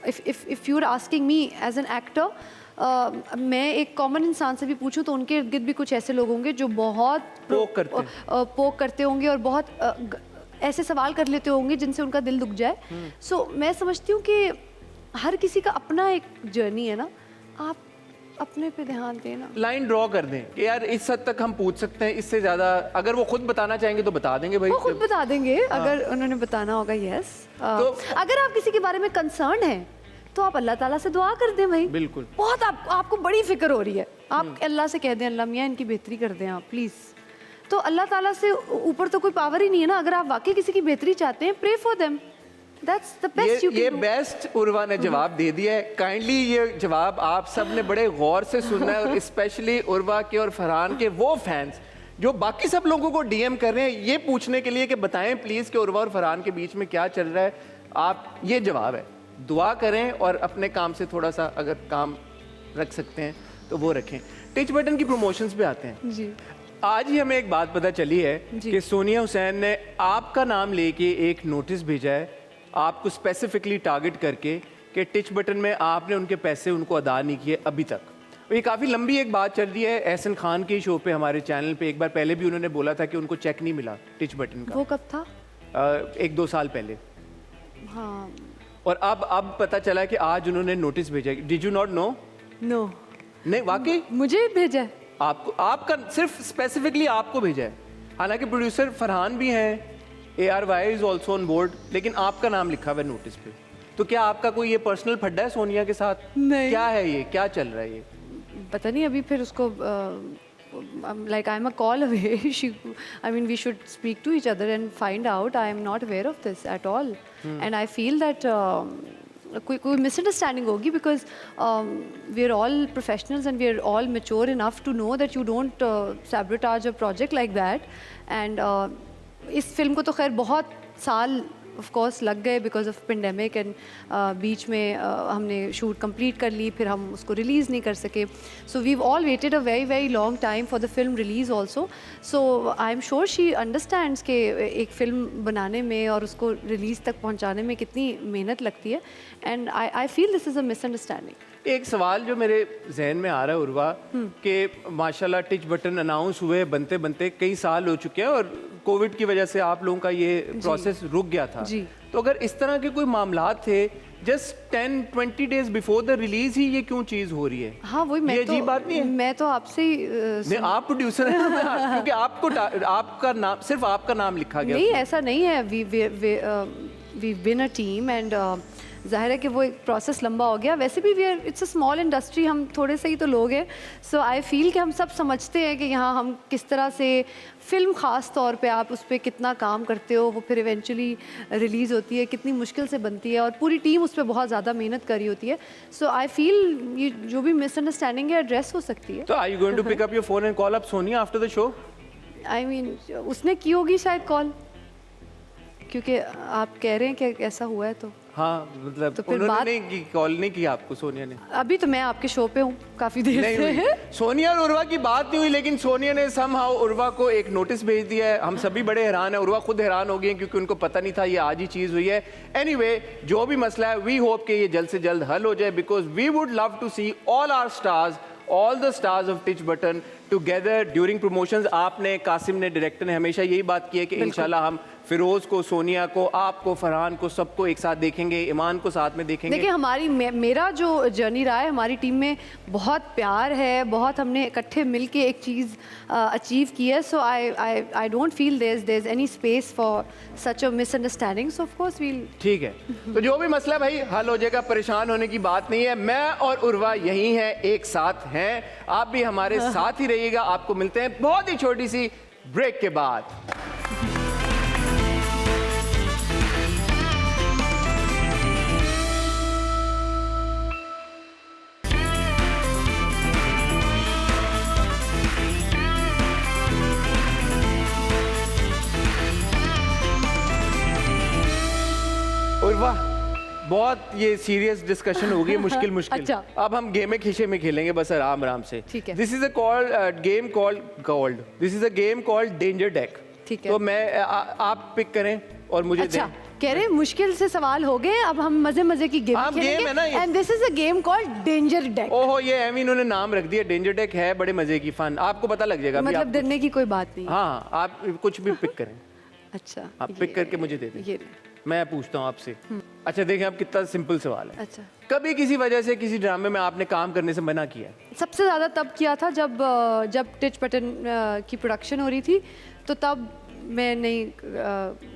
if you are asking me as an actor, मैं एक कॉमन इंसान से भी पूछूं तो उनके इर्द गिर्द भी कुछ ऐसे लोग होंगे जो बहुत पोक करते होंगे और बहुत ऐसे सवाल कर लेते होंगे जिनसे उनका दिल दुख जाए। सो मैं समझती हूँ कि हर किसी का अपना एक जर्नी है ना, आप अपने पे ध्यान देना, लाइन ड्रॉ कर दें कि यार इस हद तक हम पूछ सकते हैं, इससे ज़्यादा अगर वो खुद बताना चाहेंगे तो बता देंगे भाई, वो खुद बता देंगे अगर उन्होंने बताना होगा। यस, तो अगर आप किसी के बारे में कंसर्न हैं तो आप अल्लाह ताला से दुआ कर दें भाई। बिल्कुल। बहुत आपको बड़ी फिक्र हो रही है, आप अल्लाह से कह दें अल्लाह मियाँ इनकी बेहतरी कर दें आप प्लीज़। तो अल्लाह ताला से ऊपर तो कोई पावर ही नहीं है ना। अगर आप वाकई किसी की बेहतरी चाहते हैं, pray for them, that's the best you can do. Best Urwa ने जवाब दे दिया है। काइंडली ये जवाब आप सब ने बड़े गौर से सुनना है, और स्पेशली उर्वा के और फरहान के वो फैंस जो बाकी सब लोगों को डीएम कर रहे हैं ये पूछने के लिए कि बताएं प्लीज़ कि उर्वा और फरहान के बीच में क्या चल रहा है। आप ये जवाब है, दुआ करें और अपने काम से थोड़ा सा अगर काम रख सकते हैं तो वो रखें। टिच बटन की प्रमोशंस पे आते हैं जी। आज ही हमें एक बात पता चली है कि सोनिया हुसैन ने आपका नाम लेके एक नोटिस भेजा है आपको स्पेसिफिकली टारगेट करके कि टिच बटन में आपने उनके पैसे उनको अदा नहीं किए अभी तक। ये काफ़ी लंबी एक बात चल रही है। एहसन खान के शो पे हमारे चैनल पे एक बार पहले भी उन्होंने बोला था कि उनको चेक नहीं मिला टिच बटन का। वो कब था? 1-2 साल पहले। हाँ। और अब पता चला कि आज उन्होंने नोटिस भेजा। Did you not know? No. नहीं, वाकई मुझे भेजा है आपको, आपका सिर्फ स्पेसिफिकली आपको भेजा है। हालांकि प्रोड्यूसर फरहान भी हैं, ARY is also on board, लेकिन आपका नाम लिखा हुआ है नोटिस पे। तो क्या आपका कोई ये पर्सनल फड्डा है सोनिया के साथ? नहीं। क्या है ये, क्या चल रहा है ये? पता नहीं, अभी फिर उसको like I'm a call away. I mean, we should speak to each other and find out. I am not aware of this at all, and I feel that कोई misunderstanding होगी because we are all professionals and we are all mature enough to know that you don't sabotage a project like that. And इस film को तो खैर बहुत साल of course लग गए बिकॉज ऑफ पेंडेमिक एंड बीच में हमने शूट कंप्लीट कर ली, फिर हम उसको रिलीज़ नहीं कर सके। So we all waited a very very long time for the film release also. So I am sure she understands कि एक फ़िल्म बनाने में और उसको रिलीज़ तक पहुंचाने में कितनी मेहनत लगती है, and I feel this is a misunderstanding. एक सवाल जो मेरे जहन में आ रहा है उर्वा कि माशाल्लाह टिच बटन अनाउंस हुए बनते बनते कई साल हो चुके हैं और कोविड की वजह से आप लोगों का ये प्रोसेस रुक गया था। तो अगर इस तरह के कोई मामलात थे just 10-20 days before the release ही ये क्यों चीज हो रही है? हाँ वही, मैं अजीब बात नहीं है? मैं तो आपसे नहीं, आप प्रोड्यूसर हैं क्योंकि आपको आपका नाम, सिर्फ आपका नाम लिखा गया। नहीं, ऐसा नहीं है। We been a team and ज़ाहिर है कि वो एक प्रोसेस लंबा हो गया। वैसे भी इट्स अ स्मॉल इंडस्ट्री, हम थोड़े से ही तो लोग हैं। सो आई फील कि हम सब समझते हैं कि यहाँ हम किस तरह से फ़िल्म ख़ास तौर पे आप उस पर कितना काम करते हो, वो फिर इवेंचुअली रिलीज़ होती है, कितनी मुश्किल से बनती है और पूरी टीम उस पर बहुत ज़्यादा मेहनत करी होती है। सो आई फील ये जो भी मिसअंडरस्टैंडिंग है एड्रेस हो सकती है। तो are you going to pick up your phone and call up Sonia after the show? I mean उसने की होगी शायद कॉल, क्योंकि आप कह रहे हैं कि ऐसा हुआ है तो हाँ मतलब तो फिर उन्होंने कॉल नहीं की आपको, सोनिया ने? अभी तो मैं आपके शो पे हूँ काफ़ी देर नहीं से हुई। सोनिया और उर्वा की बात नहीं हुई, लेकिन सोनिया ने समहाउ उर्वा को एक नोटिस भेज दिया है। हम सभी बड़े हैरान हैं, उर्वा खुद हैरान हो गई हैं क्योंकि उनको पता नहीं था ये आज ही चीज़ हुई है। एनीवे, जो भी मसला है वी होप कि ये जल्द से जल्द हल हो जाए, because we would love to see all the stars of Tich Button together during promotions. आपने, कासिम ने, डायरेक्टर ने हमेशा यही बात की है कि इंशाल्लाह हम फिरोज को, सोनिया को, आपको, फरहान को, सबको एक साथ देखेंगे, ईमान को साथ में देखेंगे। देखिए हमारी मेरा जो जर्नी रहा है, हमारी टीम में बहुत प्यार है, बहुत हमने इकट्ठे मिलके एक चीज़ अचीव की है। So I don't feel there is any space for such a misunderstanding. So of course we'll ठीक है, तो जो भी मसला भाई हल हो जाएगा, परेशान होने की बात नहीं है। मैं और उर्वा यही हैं, एक साथ हैं, आप भी हमारे साथ ही रहिएगा। आपको मिलते हैं बहुत ही छोटी सी ब्रेक के बाद। उर्वा, बहुत ये सीरियस डिस्कशन हो गई, मुश्किल अच्छा। अब हम गेम खिशे में खेलेंगे बस आराम आराम से। ठीक है। This is a game called danger deck. ठीक है। तो मैं आप पिक करें और मुझे अच्छा दें। कह रहे हैं मुश्किल से सवाल हो गए, अब हम मजे मजे की गेम हम गेम है ना ये। And this is a game called danger deck. ओहो, ये एमी इन्होंने नाम रख दिया, डेंजर डेक है, बड़े मजे की फन, आपको पता लग जाएगा। अभी मतलब आप डरने की कोई बात नहीं। हाँ, आप कुछ भी पिक करें। अच्छा, आप पिक करके मुझे दे दें। ये मैं पूछता हूँ आपसे। अच्छा देखें, अब कितना सिंपल सवाल है। अच्छा, कभी किसी वजह से किसी ड्रामे में आपने काम करने से मना किया है? सबसे ज़्यादा तब किया था जब टिच बटन की प्रोडक्शन हो रही थी, तो तब मैं नहीं,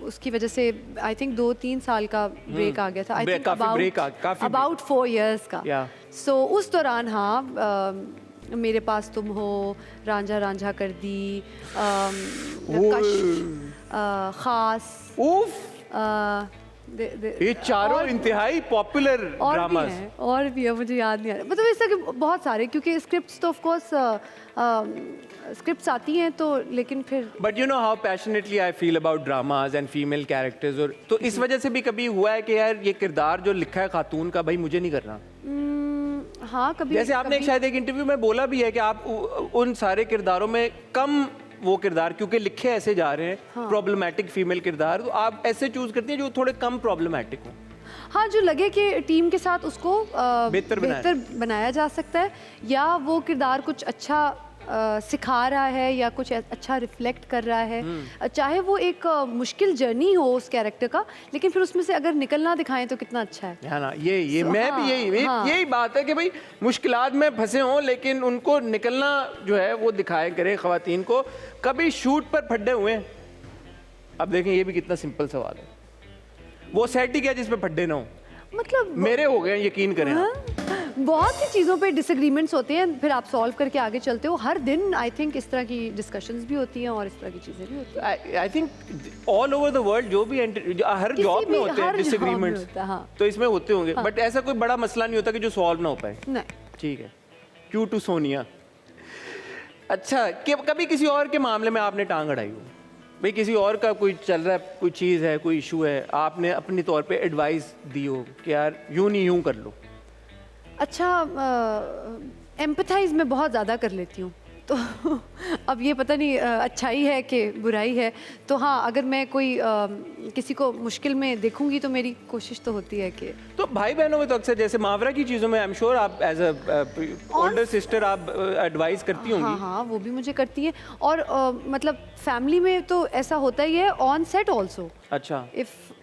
उसकी वजह से आई थिंक 2-3 साल का ब्रेक आ गया था। आई थिंक काफी अबाउट 4 years का। या सो उस दौरान हाँ, मेरे पास तुम हो, रांझा रांझा कर दी, खास, ये चारों इंतहाई पॉपुलर ड्रामास और भी है, मुझे याद नहीं आ रहा। मतलब इस तरह के बहुत सारे, क्योंकि स्क्रिप्ट्स तो ऑफ कोर्स स्क्रिप्ट्स आती हैं तो, लेकिन फिर but you know how passionately I feel about dramas and female characters. और तो इस वजह से भी कभी हुआ है कि यार ये किरदार जो लिखा है खातून का, भाई मुझे नहीं करना। हाँ कभी, जैसे आपने शायद एक इंटरव्यू में बोला भी है कि आप उन सारे किरदारों में कम वो किरदार, क्योंकि लिखे ऐसे जा रहे हैं प्रॉब्लमैटिक फीमेल किरदार, तो आप ऐसे चूज करती हैं जो थोड़े कम प्रॉब्लमैटिक हो। हाँ, जो लगे कि टीम के साथ उसको बेहतर बनाया जा सकता है, या वो किरदार कुछ अच्छा सिखा रहा है या कुछ अच्छा रिफ्लेक्ट कर रहा है। चाहे वो एक मुश्किल जर्नी हो उस कैरेक्टर का, लेकिन फिर उसमें से अगर निकलना दिखाएं तो कितना अच्छा है। है ना, ये so, मैं भी यही बात है कि भाई मुश्किलात में फंसे हों, लेकिन उनको निकलना जो है वो दिखाएं करें ख़वातीन को। कभी शूट पर फड्डे हुए हैं? अब देखें, ये भी कितना सिंपल सवाल है। वो सेट ही क्या जिसपे फड्डे ना हो? मतलब मेरे हो गए, यकीन करें। बहुत सी चीज़ों पे डिसएग्रीमेंट्स होते हैं, फिर आप सॉल्व करके आगे चलते हो। हर दिन आई थिंक इस तरह की डिस्कशंस भी होती हैं और इस तरह की चीज़ें भी होती हैं। I think all over the world जो भी हर जॉब में होते हैं डिसएग्रीमेंट्स, तो इसमें होते होंगे। बट ऐसा कोई बड़ा मसला नहीं होता कि जो सॉल्व ना हो पाए। नहीं, ठीक है। Q to Sonia. अच्छा, कभी किसी और के मामले में आपने टांग अड़ाई हो? भाई किसी और का कोई चल रहा है, कोई चीज़ है, कोई इशू है, आपने अपनी तौर पे एडवाइस दी हो कि यार यूं नहीं यूं कर लो? अच्छा, एम्पथाइज मैं बहुत ज़्यादा कर लेती हूँ, तो अब ये पता नहीं अच्छाई है कि बुराई है। तो हाँ, अगर मैं कोई किसी को मुश्किल में देखूंगी तो मेरी कोशिश तो होती है कि, तो भाई बहनों में तो अक्सर जैसे मावरा की चीज़ों में आई एम श्योर आप एज अ ओल्डर सिस्टर आप एडवाइस करती होंगी। हाँ हाँ, वो भी मुझे करती हैं। और मतलब फैमिली में तो ऐसा होता ही है, ऑन सेट ऑल्सो। अच्छा, इफ़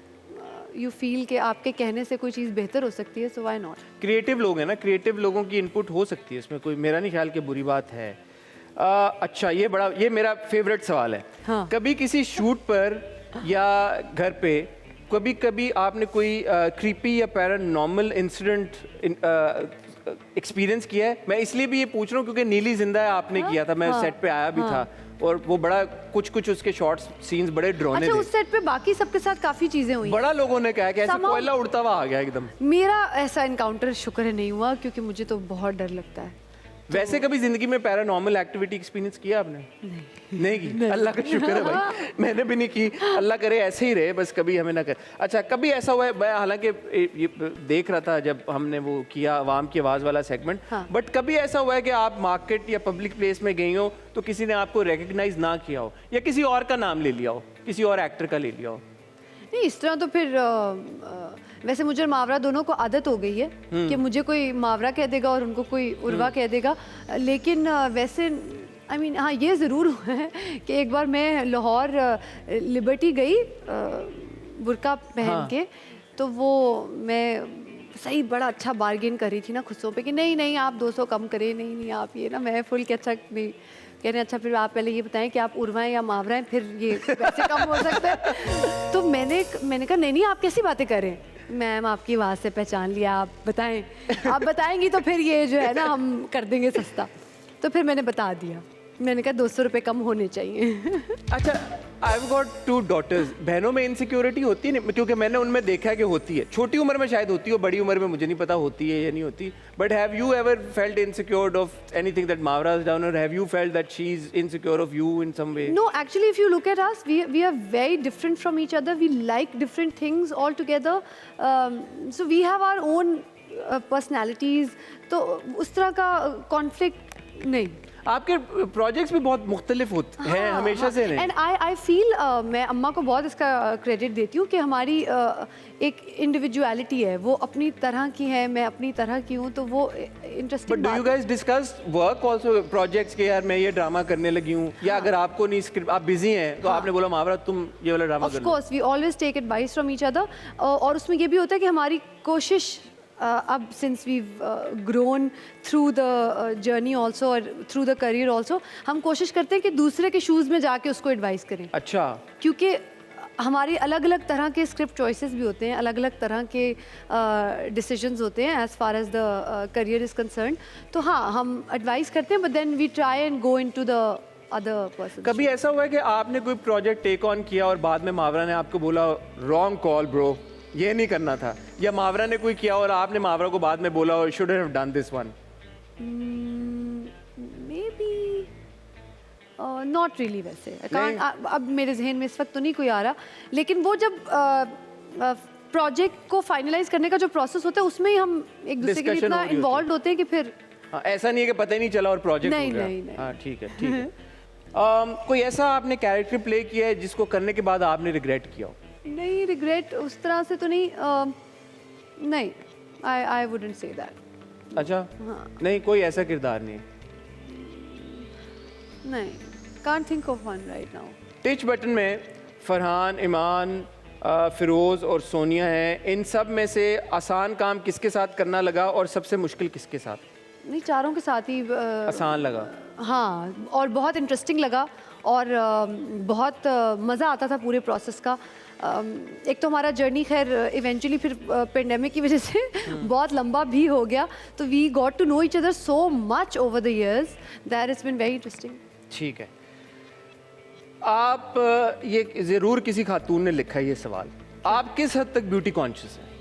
यू फील कि आपके कहने से कोई चीज़ बेहतर हो सकती है, सो व्हाई नॉट। क्रिएटिव लोग हैं ना, क्रिएटिव लोगों की इनपुट हो सकती है, इसमें कोई मेरा नहीं ख्याल कि बुरी बात है। अच्छा, ये मेरा फेवरेट सवाल है। हाँ। कभी किसी शूट पर या घर पे कभी आपने कोई क्रीपी या पैरानॉर्मल इंसिडेंट एक्सपीरियंस किया है? मैं इसलिए भी ये पूछ रहा हूँ क्योंकि नीली जिंदा है आपने किया था, मैं सेट पे आया भी था, और वो बड़ा कुछ उसके शॉर्ट्स सीन्स बड़े ड्रोने थे। उस सेट पे बाकी सबके साथ काफी चीजें हुई, बड़ा लोगों ने कहा कि ऐसे कोयला उड़ता हुआ आ गया एकदम। मेरा ऐसा इनकाउंटर शुक्र है नहीं हुआ, क्योंकि मुझे तो बहुत डर लगता है। वैसे कभी जिंदगी में पैरानॉर्मल एक्टिविटी एक्सपीरियंस किया आपने? नहीं की। अल्लाह का शुक्र है भाई, मैंने भी नहीं की। अल्लाह करे ऐसे ही रहे, बस कभी हमें ना करे। अच्छा, कभी ऐसा हुआ है, मैं हालांकि ये देख रहा था जब हमने वो किया आवाम की आवाज़ वाला सेगमेंट, बट कभी ऐसा हुआ है कि आप मार्केट या पब्लिक प्लेस में गई हो तो किसी ने आपको रिकग्नाइज ना किया हो, या किसी और का नाम ले लिया हो, किसी और एक्टर का ले लिया हो? नहीं, इस तरह तो फिर वैसे मुझे और मावरा दोनों को आदत हो गई है कि मुझे कोई मावरा कह देगा और उनको कोई उर्वा कह देगा, लेकिन वैसे आई मीन हाँ, ये ज़रूर हुआ है कि एक बार मैं लाहौर लिबर्टी गई बुर्का पहन के, तो वो मैं सही बड़ा अच्छा बार्गेन कर रही थी ना खुशों पे कि नहीं नहीं आप 200 कम करें, नहीं नहीं आप ये ना, मैं फुल के अच्छा नहीं कह रहे हैं, अच्छा फिर आप पहले ये बताएं कि आप उर्वा हैं या मावरा हैं, फिर ये पैसे कम हो सकते हैं। तो मैंने कहा नहीं नहीं आप कैसी बातें कर रहे हैं, मैम आपकी आवाज़ से पहचान लिया, आप बताएं, आप बताएंगी तो फिर ये जो है ना हम कर देंगे सस्ता। तो फिर मैंने बता दिया, मैंने कहा 200 रुपये कम होने चाहिए। अच्छा, आई हैव गॉट 2 daughters। बहनों में इनसिक्योरिटी होती है? क्योंकि मैंने उनमें देखा है कि होती है, छोटी उम्र में शायद होती हो, बड़ी उम्र में मुझे नहीं पता होती है या नहीं होती। But have you ever felt insecured of anything that Mawra has done, और have you felt that she is insecure of you in some way? No, actually, if you look at us, we are very different from each other. We like different things altogether. So we have our own personalities. तो उस तरह का conflict नहीं। आपके projects भी बहुत मुख्तलिफ होते हैं, हमेशा से नहीं। एंड आई फील मैं अम्मा को बहुत इसका क्रेडिट देती हूँ कि हमारी एक इंडिविजुअलिटी है, वो अपनी तरह की है, मैं अपनी तरह की हूँ, तो वो interesting. But do you guys discuss work also, projects के, यार मैं ये ड्रामा करने लगी हूँ, या अगर आपको नहीं स्क्रिप्ट, आप बिजी हैं तो आपने बोला मावरा तुम ये वाला ड्रामा कर लो? Of course we always take advice from each other, और उसमें ये भी होता है कि हमारी कोशिश अब since we grown through the journey also और थ्रू द करियर ऑल्सो, हम कोशिश करते हैं कि दूसरे के शूज़ में जाके उसको एडवाइस करें। अच्छा। क्योंकि हमारी अलग अलग तरह के स्क्रिप्ट चॉइसेस भी होते हैं, अलग अलग तरह के डिसीजंस होते हैं as far as the career is concerned. तो हाँ, हम एडवाइस करते हैं, but then we try and go into the other person. कभी ऐसा हुआ है कि आपने कोई प्रोजेक्ट टेक ऑन किया और बाद में मावरा ने आपको बोला रॉन्ग कॉल ब्रो, ये नहीं करना था, या मावरा ने कोई किया और आपने मावरा को बाद में बोला should have done this one? May be not really, वैसे अब मेरे जहन में इस वक्त तो नहीं कोई आ रहा, लेकिन वो जब प्रोजेक्ट को फाइनलाइज करने का जो प्रोसेस होता है उसमें ही हम एक दूसरे के लिए इतना इन्वॉल्व होते हैं कि फिर ऐसा नहीं है कि पता ही नहीं चला और प्रोजेक्ट नहीं, हो गया। नहीं। हाँ ठीक है, ठीक है। कोई ऐसा आपने कैरेक्टर प्ले किया है जिसको करने के बाद आपने रिग्रेट किया हो? नहीं, रिग्रेट उस तरह से तो नहीं, नहीं, आई वुडंट से दैट। अच्छा, हाँ। नहीं, कोई ऐसा किरदार नहीं? नहीं, can't think of one right now. Teach button में फरहान, ईमान, फिरोज़ और सोनिया हैं, इन सब में से आसान काम किसके साथ करना लगा और सबसे मुश्किल किसके साथ? नहीं, चारों के साथ ही आसान लगा। हाँ, और बहुत इंटरेस्टिंग लगा, और बहुत मज़ा आता था पूरे प्रोसेस का। एक तो हमारा जर्नी खैर इवेंचुअली फिर पेंडेमिक की वजह से बहुत लंबा भी हो गया, तो we got to know each other so much over the years that it's been very interesting. ठीक है, आप ये ज़रूर किसी खातून ने लिखा है ये सवाल, आप किस हद तक ब्यूटी कॉन्शियस हैं?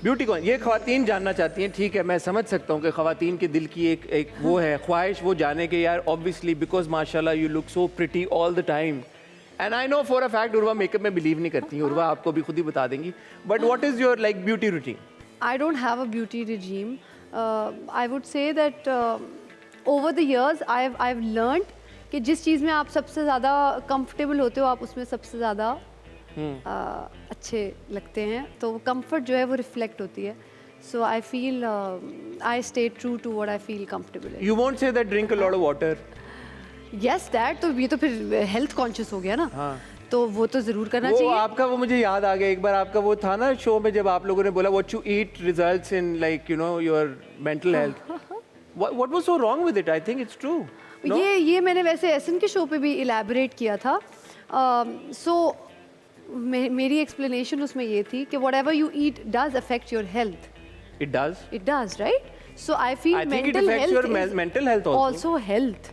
ब्यूटी कॉन्शियस ये ख़वातीन जानना चाहती हैं। ठीक है, मैं समझ सकता हूँ कि ख़वातीन के दिल की एक वो है ख्वाहिश, वो जाने के यार ऑब्वियसली बिकॉज माशाल्लाह you look so pretty all the time, and I know for a fact Urwa makeup में बिलीव नहीं करती हैं, उर्वा आपको भी खुद ही बता देंगी, but what is your like beauty routine? I don't have a beauty regime. I would say that over the years I've learned कि जिस चीज़ में आप सबसे ज़्यादा कंफर्टेबल होते हो आप उसमें सबसे ज़्यादा अच्छे लगते हैं, तो कंफर्ट जो है वो रिफ्लेक्ट होती है। So I feel I stay true to what I feel comfortable in. You won't say that drink a lot of water. Yes, that तो ये तो फिर हेल्थ कॉन्शियस हो गया ना। हाँ। तो वो तो ज़रूर करना वो चाहिए। आपका वो मुझे याद आ गया, एक बार आपका वो था ना शो में जब आप लोगों ने बोला what you eat results in like you know your mental health, what was so wrong with it? I think it's true. ये मैंने वैसे एसन के शो पे भी इलेबोरेट किया था। सो मेरी एक्सप्लेनेशन उसमें ये थी कि whatever you eat does affect your health. It does. It does, right? So I feel I think it mental affects health your is mental health also. health.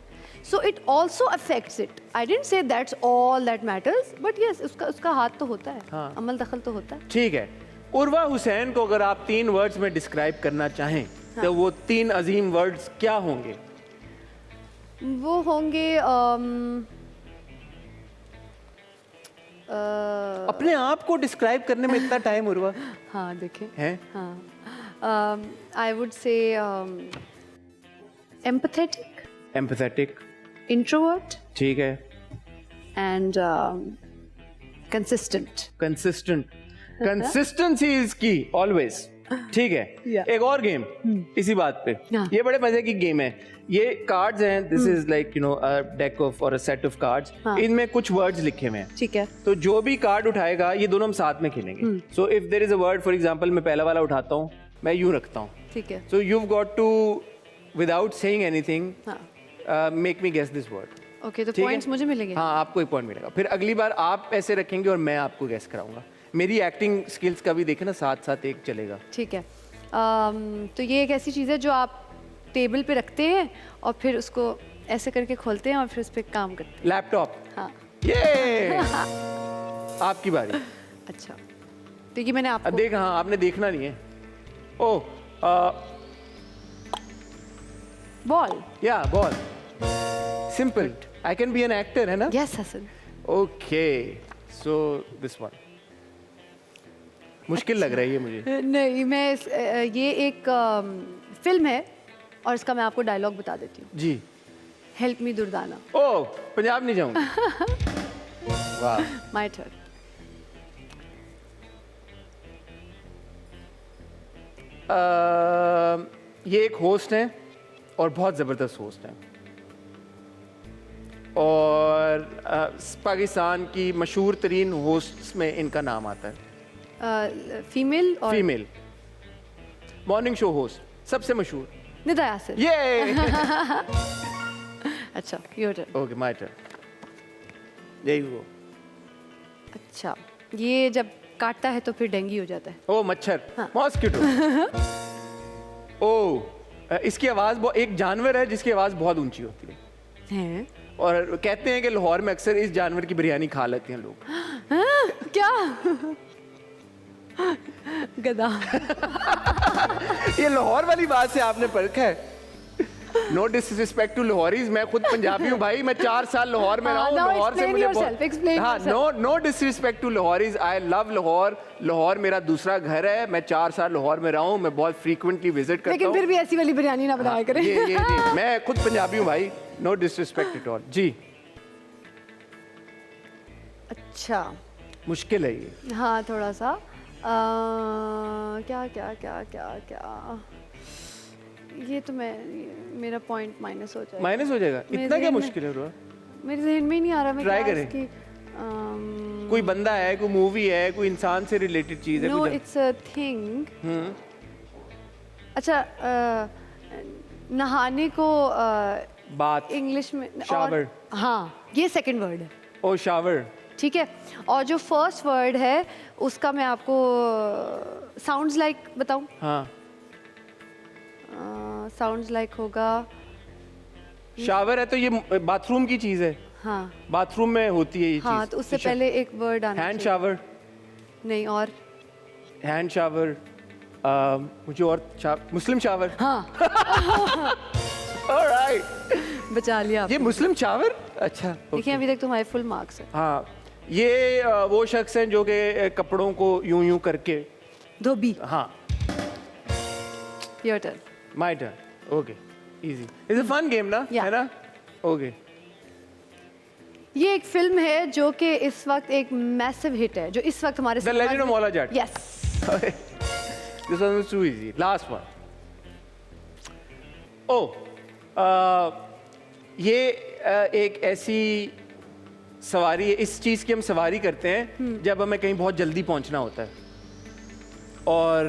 So it also affects it. I didn't say that's all that matters, but yes, उसका हाथ तो होता है, हाँ। अमल दखल तो होता है। ठीक है, उर्वा हुसैन को अगर आप 3 वर्ड्स में डिस्क्राइब करना चाहें तो वो 3 अजीम वर्ड्स क्या होंगे? वो होंगे अपने आप को डिस्क्राइब करने में इतना टाइम हुआ हाँ देखें है? हाँ आई वुड से empathetic, एम्पैथेटिक, introvert ठीक है, and consistent. Consistent, consistency is की ऑलवेज, ठीक है। Yeah. एक और गेम इसी बात पे, Yeah. ये बड़े मजे की गेम है। ये कार्ड्स हैं, this is like you know a deck of और अ सेट ऑफ कार्ड्स, हाँ. इनमें कुछ वर्ड्स लिखे हुए हैं। ठीक है। तो जो भी कार्ड उठाएगा ये दोनों हम साथ में खेलेंगे। So if there is a word, for example मैं पहला वाला उठाता हूँ, मैं यूं रखता हूँ, ठीक है। सो you've got to without saying anything हाँ make me guess this word। Okay, तो ठीक है? पॉइंट्स मुझे मिलेंगे। हाँ, आपको एक पॉइंट मिलेगा। फिर अगली बार आप ऐसे रखेंगे और मैं आपको गैस कराऊंगा। मेरी एक्टिंग स्किल्स का भी देखे ना, साथ साथ एक चलेगा। ठीक है। तो ये एक ऐसी चीज़ है जो आप टेबल पे रखते हैं और फिर उसको ऐसे करके खोलते हैं और फिर उस पर काम करते हैं। लैपटॉप। हाँ ये आपकी बारी। अच्छा, तो ये मैंने अब आपको देख, हाँ आपने देखना नहीं है। Oh ball. या ball, simple. I can be an actor, है ना? Yes Hasan. Okay, so this one मुश्किल लग रही है मुझे। नहीं, ये एक फिल्म है और इसका मैं आपको डायलॉग बता देती हूँ। जी। Help me Durdana. ओ, पंजाब नहीं जाऊंगा। वाह। My turn. ये एक होस्ट हैं और बहुत ज़बरदस्त होस्ट हैं, और पाकिस्तान की मशहूर तरीन होस्ट्स में इनका नाम आता है। फीमेल और फीमेल मॉर्निंग शो होस्ट, सबसे मशहूर। निदा यासिर। ये अच्छा, your turn. Okay, my turn. यही वो। अच्छा, ये जब काटता है तो फिर डेंगू हो जाता है। ओ मच्छर, हाँ। मॉस्किटो। ओ, इसकी आवाज़ एक जानवर है जिसकी आवाज़ बहुत ऊंची होती है, हैं? और कहते हैं कि लाहौर में अक्सर इस जानवर की बिरयानी खा लेते हैं लोग। हाँ? क्या? गधा। ये लाहौर वाली बात से आपने परखा है। नो डिसरिस्पेक्ट टू लाहौरीज, मैं खुद पंजाबी हूँ भाई, मैं 4 साल लाहौर में रहा हूँ। now लाहौर से explain मुझे yourself, explain हाँ, yourself. No disrespect to Lahoris, I love Lahore. Lahore मेरा दूसरा घर है, मैं 4 साल लाहौर में रहा हूँ, मैं बहुत फ्रीक्वेंटली विजिट करता लेकिन हूँ। फिर भी ऐसी वाली बिरयानी ना बनाया करें। ये नहीं, मैं खुद पंजाबी हूँ भाई, नो डिसरिस्पेक्ट एट ऑल। जी। अच्छा, मुश्किल है ये। हाँ थोड़ा सा। क्या क्या क्या क्या क्या, ये तो मेरा पॉइंट माइनस हो जाएगा। माइनस हो जाएगा? मेरे इतना क्या जहन में- मुश्किल है रुआ? मेरे जहन में ही नहीं आ रहा। मैं Try क्या करें। इसकी कोई बंदा है, कोई मूवी है, कोई इंसान से रिलेटेड चीज है? नो, कुछ इट्स अ थिंग। अच्छा, नहाने को बात, इंग्लिश में Shower. हाँ, ये सेकंड वर्ड है। ओ शावर। ठीक है, और जो फर्स्ट वर्ड है उसका मैं आपको साउंड्स लाइक बताऊं? हाँ, साउंड्स लाइक होगा। शावर है तो ये बाथरूम की चीज है। हाँ बाथरूम में होती है ये हाँ, चीज। तो उससे पहले एक वर्ड आना हैंड चाहिए। शावर। नहीं, और हैंड शावर, मुझे और मुस्लिम शावर। हाँ। ऑलराइट, बचा लिया ये आपने। Muslim shower. अच्छा, देखिए अभी तक तुम्हारे फुल मार्क्स है। हाँ, ये वो शख्स हैं जो कि कपड़ों को यूं यूं करके। धोबी। हाँ, your turn. My turn. Okay, easy, it's a fun game ना, Yeah. है ना? ओके। ये एक फिल्म है जो कि इस वक्त एक मैसिव हिट है, जो इस वक्त हमारे the legend of Maula Jatt. Yes. This one was too easy. Last one. Oh, ये एक ऐसी सवारी है, इस चीज़ की हम सवारी करते हैं जब हमें कहीं बहुत जल्दी पहुंचना होता है, और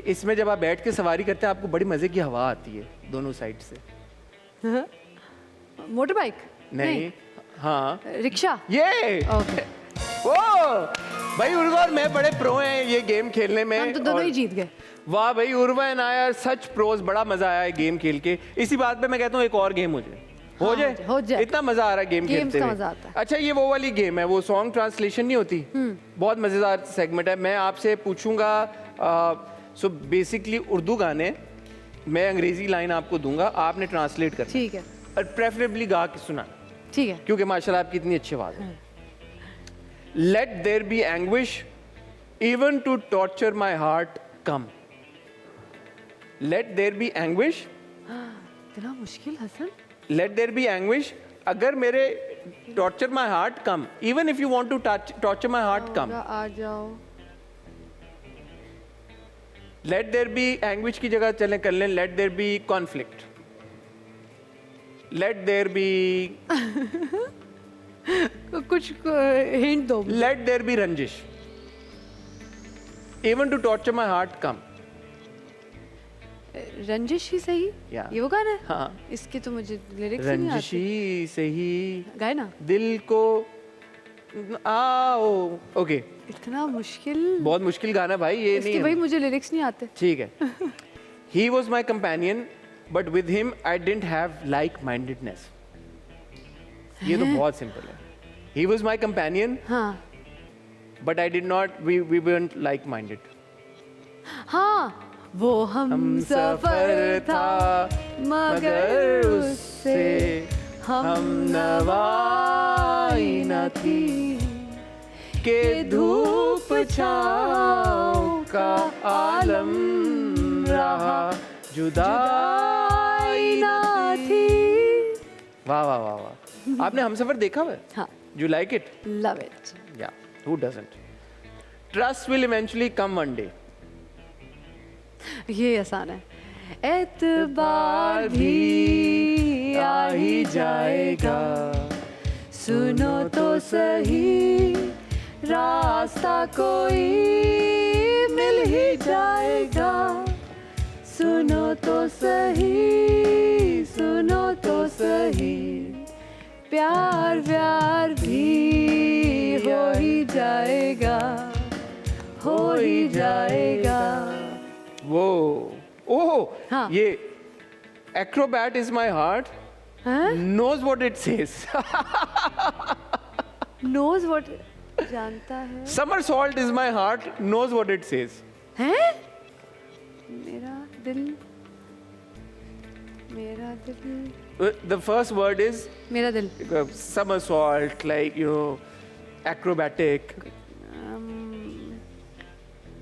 इसमें जब आप बैठ के सवारी करते हैं आपको बड़ी मज़े की हवा आती है दोनों साइड से। Motor bike? नहीं, हाँ, रिक्शा? ये ओके, ओ भाई, उर्वा और मैं बड़े प्रो हैं ये गेम खेलने में। हम तो दोनों और- ही जीत गए। वाह भाई, Urwa and I are such pros, बड़ा मजा आया है गेम खेल के। इसी बात पे मैं कहता हूँ एक और गेम हो जाए। हो जाए? हो जाए। इतना मजा आ रहा है गेम Games खेलते का हुए। मजा आता है। अच्छा, ये वो वाली गेम है, वो सॉन्ग ट्रांसलेशन नहीं होती, बहुत मजेदार सेगमेंट है। मैं आपसे पूछूंगा, सो बेसिकली उर्दू गाने मैं अंग्रेजी लाइन आपको दूंगा, आपने ट्रांसलेट करना ठीक है और प्रेफरेबली गा के सुनाना, ठीक है। क्योंकि माशाल्लाह आपकी इतनी अच्छी आवाज़ है। Let there be anguish even to torture my heart come. Let there be anguish, इतना मुश्किल Hasan. Let there be anguish, अगर मेरे torture my heart come, even if you want to torture my heart come. आ जाओ। Let there be anguish की जगह चलें कर लें let there be conflict. Let there be कुछ हिंट दो। लेट देयर बी रंजिश even to torture my heart come. रंजिश ही सही, या। ये वो गाना है? हाँ। इसके तो मुझे लिरिक्स ही नहीं आते। रंजिशी सही गाए ना। दिल को आओ। ओके, इतना मुश्किल, बहुत मुश्किल गाना भाई, ये इसके नहीं भाई है। मुझे लिरिक्स नहीं आते। ठीक है। He was my companion, but with him I didn't have like-mindedness. ये तो बहुत सिंपल है। He was my companion, हाँ but I did not. We weren't like-minded. हाँ, वो हम सफर था मगर उससे हम नवाई न थी के धूप छाँव का आलम रहा जुदाई ना थी। वाह वाह वाह वाह। आपने हमसफर देखा हुआ है? हाँ। You like it? Love it. Yeah. Who doesn't? Trust will eventually come one day. ये आसान है। एतबार भी आ ही जाएगा, सुनो तो सही रास्ता कोई मिल ही जाएगा, सुनो तो सही, सुनो तो सही, प्यार व्यार भी हो ही जाएगा, हो ही जाएगा। वो ओह हाँ। ये acrobat is my heart हाँ? knows what it says. Knows what जानता है। Somersault is my heart knows what it says. हैं? मेरा दिल, मेरा दिल, The first word is मेरा दिल। somersault, like you know, acrobatic.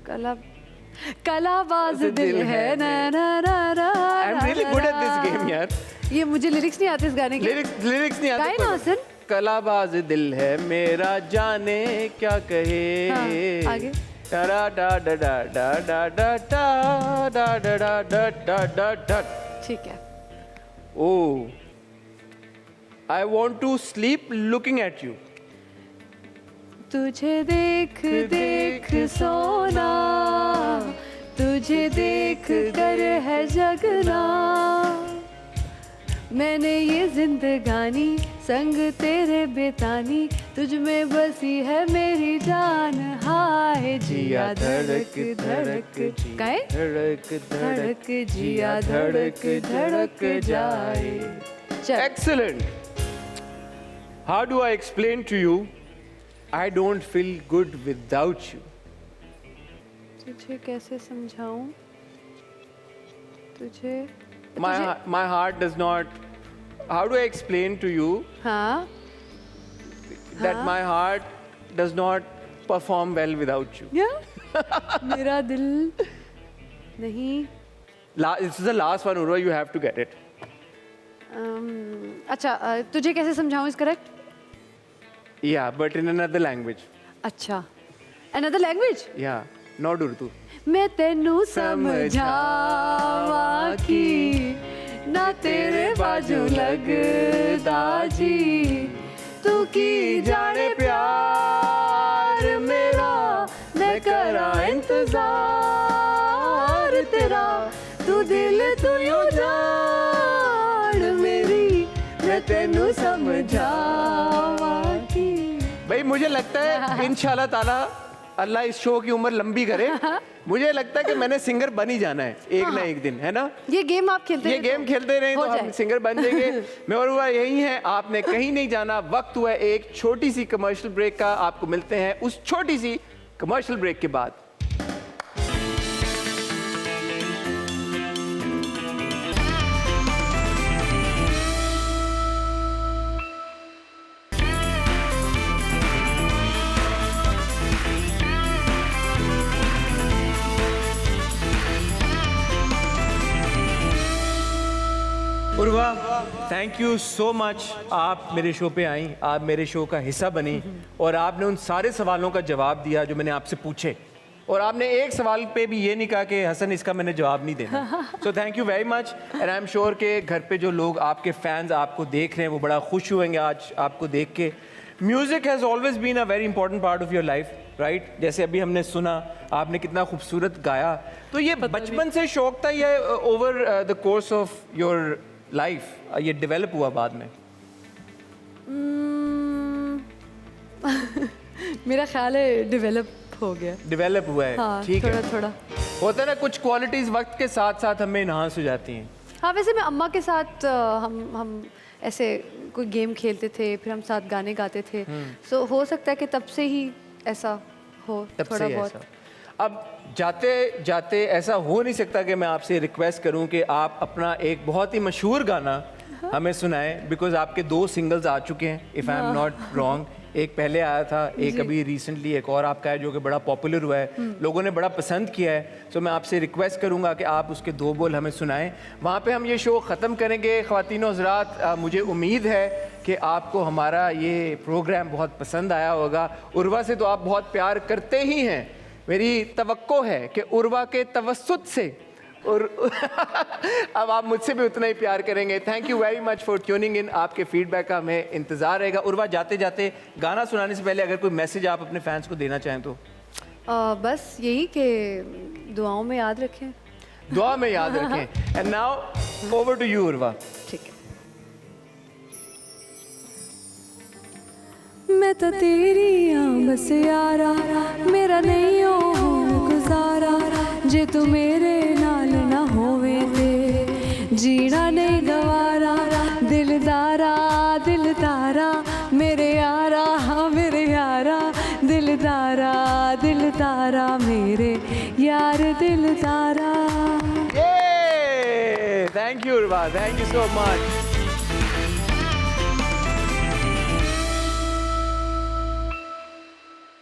कला कलाबाज दिल है ना ना ना ना। I'm really good at this game, यार. ये मुझे लिरिक्स नहीं आते इस गाने के। लिरिक्स नहीं आते। गाए ना हसन। कलाबाज दिल है मेरा जाने क्या कहे। हाँ, आगे। डा डा डा डा डा डा डा डा डा डा डा डा डा डा डा। ठीक है। Oh, I want to sleep looking at you. तुझे देख देख सोना, तुझे देख कर है जगना, मैंने ये जिंदगानी संग तेरे बितानी, तुझ में बसी है मेरी जान, हाय जिया धड़क धड़क गाए धड़क धड़क जिया धड़क धड़क जाए। चल। Excellent. How do I explain to you? I don't feel good without you. तुझे कैसे समझाऊं? तुझे My heart does not. How do I explain to you हाँ that my heart does not perform well without you? या मेरा दिल नहीं। This is the last one, Urva. You have to get it. अच्छा तुझे कैसे समझाऊं is correct? Yeah, but in another language. अच्छा another language? Yeah, not Urdu. मैं तेनू समझावा की ना तेरे बाजू लगदा जी, तू की जाने प्यार मेरा, मैं करा इंतजार तेरा, तू दिल तू यूं जान मेरी, मैं तेनू समझावा की। भाई मुझे लगता है इंशाल्लाह ताला अल्लाह इस शो की उम्र लंबी करे। मुझे लगता है कि मैंने सिंगर बन ही जाना है एक ना एक दिन, है ना? ये गेम आप खेलते ये गेम खेलते रहे तो हम सिंगर बन जाएंगे। मैं और हुआ यही है, आपने कहीं नहीं जाना। वक्त हुआ एक छोटी सी कमर्शियल ब्रेक का। आपको मिलते हैं उस छोटी सी कमर्शियल ब्रेक के बाद। Urwa, thank you so much. आप मेरे शो पे आई, आप मेरे शो का हिस्सा बनी और आपने उन सारे सवालों का जवाब दिया जो मैंने आपसे पूछे, और आपने एक सवाल पे भी ये नहीं कहा कि हसन इसका मैंने जवाब नहीं देना। So thank you very much and I am sure के घर पे जो लोग आपके फैंस आपको देख रहे हैं वो बड़ा खुश हुएंगे आज आपको देख के। Music has always been a very important part of your life, right? जैसे अभी हमने सुना आपने कितना खूबसूरत गाया, तो ये बचपन से शौक था या over the course of your life ये डेवलप हुआ बाद में? मेरा ख्याल है डेवलप हो गया। डेवलप हुआ है, हाँ, ठीक थोड़ा है। थोड़ा होता है ना कुछ क्वालिटीज़ वक्त के साथ साथ हमें इन्हांस हो जाती हैं। हाँ, वैसे मैं अम्मा के साथ हम ऐसे कोई गेम खेलते थे, फिर हम साथ गाने गाते थे, सो हो सकता है कि तब से ही ऐसा हो तब थोड़ा से बहुत। ऐसा। अब जाते जाते ऐसा हो नहीं सकता कि मैं आपसे रिक्वेस्ट करूं कि आप अपना एक बहुत ही मशहूर गाना हमें सुनाएं, बिकॉज आपके 2 सिंगल्स आ चुके हैं if I am not wrong. एक पहले आया था, एक अभी रिसेंटली एक और आपका है जो कि बड़ा पॉपुलर हुआ है, लोगों ने बड़ा पसंद किया है। सो मैं आपसे रिक्वेस्ट करूंगा कि आप उसके 2 बोल हमें सुनाएं। वहाँ पे हम ये शो ख़त्म करेंगे। ख़वातीनो हज़रात, मुझे उम्मीद है कि आपको हमारा ये प्रोग्राम बहुत पसंद आया होगा। उर्वा से तो आप बहुत प्यार करते ही हैं, मेरी तवक्को है कि उर्वा के तवस्सुत से और अब आप मुझसे भी उतना ही प्यार करेंगे। Thank you very much for tuning in. आपके फीडबैक का हमें इंतज़ार रहेगा। उर्वा, जाते जाते गाना सुनाने से पहले अगर कोई मैसेज आप अपने फैंस को देना चाहें तो? बस यही कि दुआओं में याद रखें। दुआ में याद रखें। And now over to you Urwa. ठीक है। मैं तो तेरी हाँ बस यारा, मेरा नहीं हो गुजारा, जे तू मेरे नाल ना होवे ते जीना नहीं गवारा। दिलदारा दिलदारा मेरे यारा, हाँ मेरे यारा, दिलदारा दिलदारा मेरे यार दिलदारा। Thank you Urwa, thank you so much.